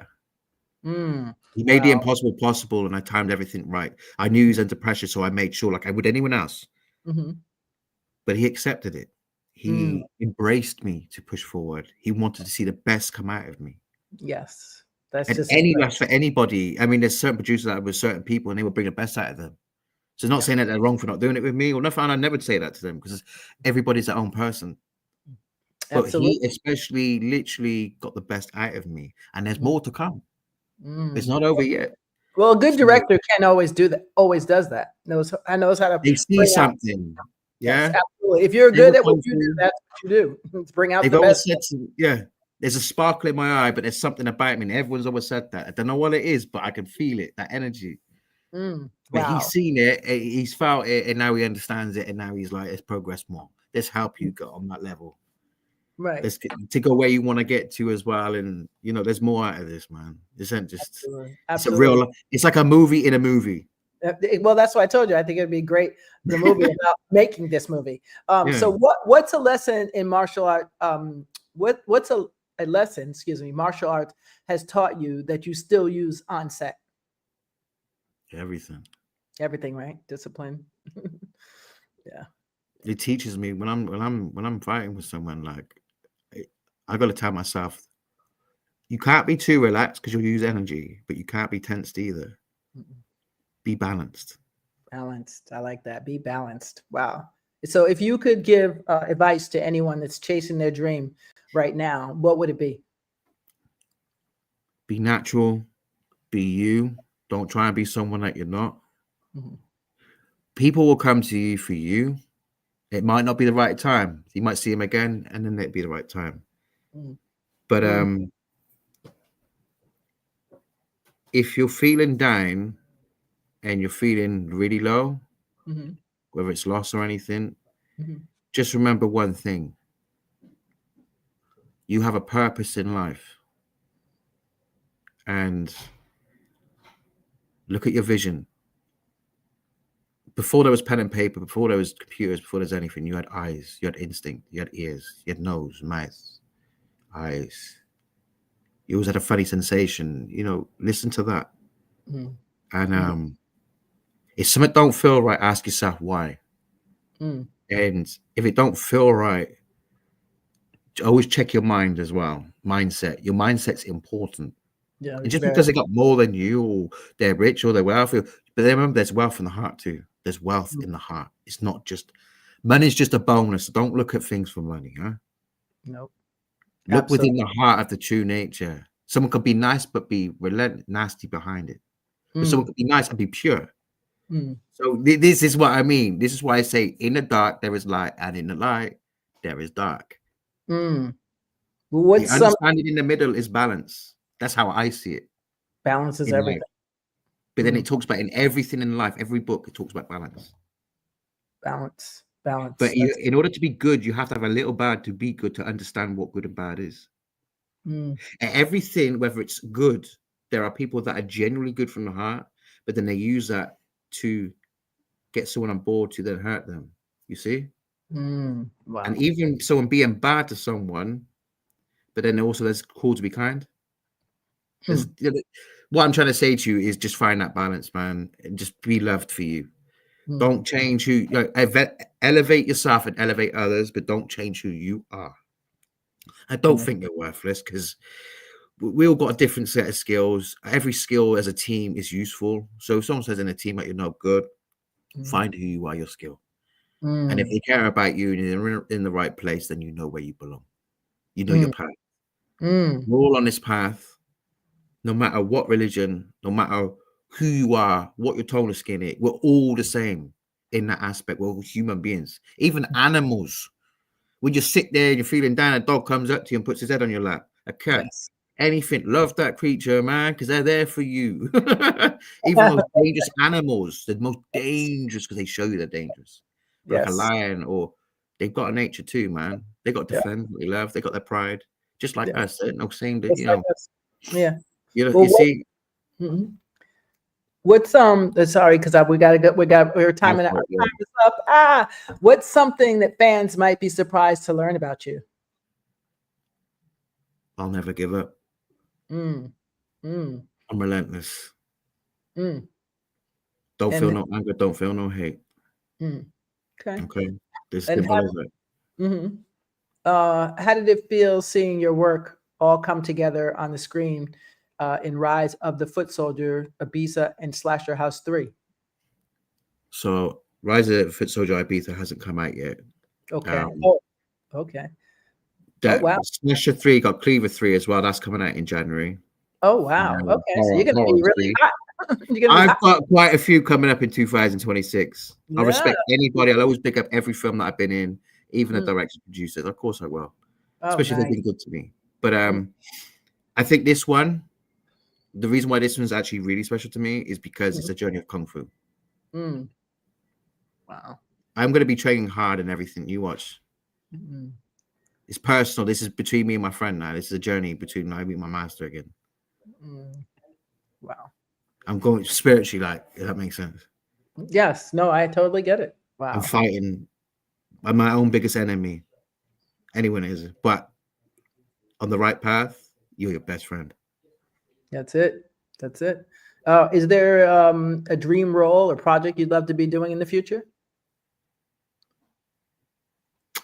made the impossible possible, and I timed everything right. I knew he was under pressure, so I made sure, like I would anyone else. But he accepted it. He embraced me to push forward. He wanted to see the best come out of me. Yes. That's and just any less for anybody. I mean, there's certain producers that with certain people, and they will bring the best out of them. So it's not saying that they're wrong for not doing it with me or nothing. And I never say that to them, because everybody's their own person. But he especially literally got the best out of me, and there's more to come. It's not over yet. Well, a good director can always do that. Always does that. Knows how to. They see something. Yes, absolutely. If you're good at what you do, that's what you do. Bring out the best. There's a sparkle in my eye, but there's something about me. And everyone's always said that. I don't know what it is, but I can feel it, that energy. But he's seen it, he's felt it, and now he understands it. And now he's like, let's progress more. Let's help you go on that level. Right. Let's get to go where you want to get to as well. And, there's more out of this, man. This isn't just, it's a real, it's like a movie in a movie. Well, that's why I told you. I think it'd be great, the movie about making this movie. So what's a lesson in martial art? What's a lesson, martial arts has taught you that you still use on set? Everything, right? Discipline. Yeah. It teaches me when I'm fighting with someone, like I got to tell myself, you can't be too relaxed because you'll use energy, but you can't be tensed either. Be balanced. Balanced. I like that. Be balanced. Wow. So if you could give advice to anyone that's chasing their dream right now, what would it be? Be natural. Be you. Don't try and be someone that you're not. People will come to you for you. It might not be the right time. You might see them again, and then it'd be the right time. But if you're feeling down and you're feeling really low, whether it's loss or anything, just remember one thing. You have a purpose in life. And look at your vision. Before there was pen and paper, before there was computers, before there's anything, you had eyes, you had instinct, you had ears, you had nose, mouth, eyes. You always had a funny sensation. Listen to that. And if something don't feel right, ask yourself why. And if it don't feel right, always check your mind as well. Mindset. Your mindset's important. Yeah, And just very. because they got more than you, or they're rich, or they're wealthy, but then remember, there's wealth in the heart too. There's wealth in the heart. It's not just money's just a bonus. Don't look at things for money, huh? Nope. Look within Absolutely. the heart of the true nature. Someone could be nice but be relentless, nasty behind it. But someone Mm, could be nice and be pure. mm, So this is what I mean. This is why I say, in the dark there is light, and in the light there is dark. mm. The What's some understanding in the middle is balance. That's how I see it balances in life. everything? But then Mm, it talks about in everything in life, every book, it talks about balance. balance, But balance. you, That's in order to be good, you have to have a little bad to be good, to understand what good and bad is. mm, And everything, whether it's good, there are people that are genuinely good from the heart, but then they use that to get someone on board to then hurt them. You see? And wow. even someone being bad to someone, but then also there's called to be kind. There's, Mm, what I'm trying to say to you is just find that balance, man, and just be loved for you. mm, Don't change who, elevate yourself and elevate others, but don't change who you are. I don't mm, think you're worthless, because we all got a different set of skills. Every skill as a team is useful. So if someone says in a team that you're not good, mm, find who you are, your skill. And if mm, they care about you and you're in the right place, then you know where you belong. You know your mm, path. mm, We're all on this path, no matter what religion, no matter who you are, what your tone of skin is, we're all the same in that aspect. We're all human beings, even animals. When you sit there and you're feeling down, a dog comes up to you and puts his head on your lap. A cat, yes. anything. Love that creature, man, because they're there for you. Even the most dangerous animals, the most dangerous, because they show you they're dangerous. But like a Yes. lion, or they've got a nature too, man. They got Yeah. defend what they love. They got their pride, just like Yeah. us. They're no saying that, Just like us. Yeah. Well, you what, see. mhm. What's sorry, because we gotta go, we're Go timing out. for Our it, yeah. time is up. What's something that fans might be surprised to learn about you? I'll never give up. Mm, mm, I'm relentless. mm. Don't feel And no anger. Don't feel no hate. mm, okay. Okay, this And simple as it. mhm. How did it feel seeing your work all come together on the screen in Rise of the Footsoldier, Ibiza, and Slasher House 3? So, Rise of Footsoldier Ibiza hasn't come out yet. Okay. Um, Oh, okay. Oh, that wow. Slasher 3 got Cleaver 3 as well. That's coming out in January. Oh, wow. Okay. So you're going to Horror be really 3. hot. You're going to be I've hot. got quite a few coming up in 2026. I Yeah. respect anybody. I'll always pick up every film that I've been in, even the Mm. directors, producers. Of course I will, Oh, especially if they've nice. been good to me. But Mm, I think this one, the reason why this one's actually really special to me is because it's mm, a journey of Kungfu. mm. Wow. I'm going to be training hard in everything you watch. Mm, It's personal. This is between me and my friend now. This is a journey between I meet my master again. mm. Wow. I'm going spiritually, like, if that makes sense. Yes. No, I totally get it. I'm Wow. fighting. I'm my own biggest enemy. Anyone is. But on the right path, you're your best friend. That's it. That's it. Is there a dream role or project you'd love to be doing in the future?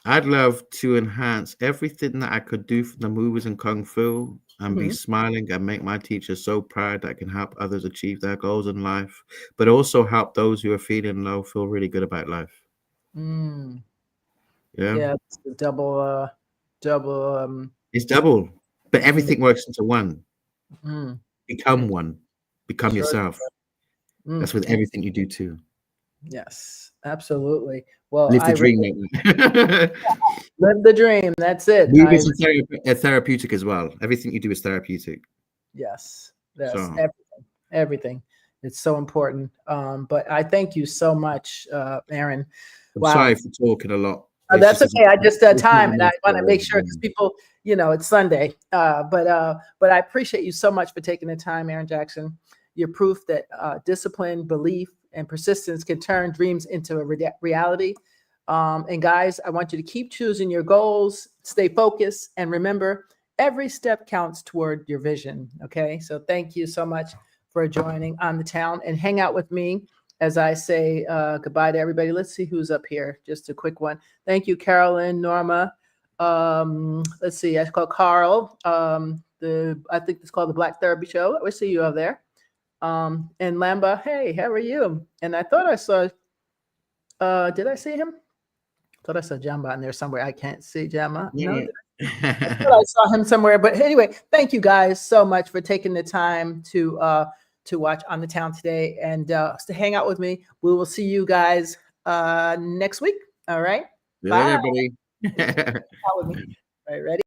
I'd love to enhance everything that I could do from the movies and Kung Fu and be Mhm. smiling and make my teacher so proud that I can help others achieve their goals in life, but also help those who are feeling low feel really good about life. Mm. Yeah. Yeah, it's a double. It's double, but Mm, everything works into one. mm, Become one. Become sure. yourself. Mm, That's with mm, everything you do too. yes, absolutely. Well, Live I the really dream, mate. live the dream. That's it. Movies are therapeutic as well. Everything you do is therapeutic. Yes, yes, So everything, everything. It's so important. But I thank you so much, Aaron. I'm Wow. sorry for talking a lot. It's That's just okay. I just it's not time, and I enough want to make sure because time. people, it's Sunday. But I appreciate you so much for taking the time, Aaron Jackson. You're proof that discipline, belief, and persistence can turn dreams into a reality. And guys, I want you to keep choosing your goals, stay focused, and remember every step counts toward your vision. Okay, so thank you so much for joining On the Town and hang out with me as I say goodbye to everybody. Let's see who's up here. Just a quick one. Thank you, Carolyn, Norma. Let's see. I call Carl. I think it's called the Black Therapy Show. We see you over there. And Lamba, hey, how are you? And I thought I saw, did I see him? I thought I saw Jamba in there somewhere. I can't see Jamba. No, I thought I saw him somewhere. But anyway, thank you guys so much for taking the time to watch On the Town today and to hang out with me. We will see you guys next week. All right. Bye, everybody. All right, ready?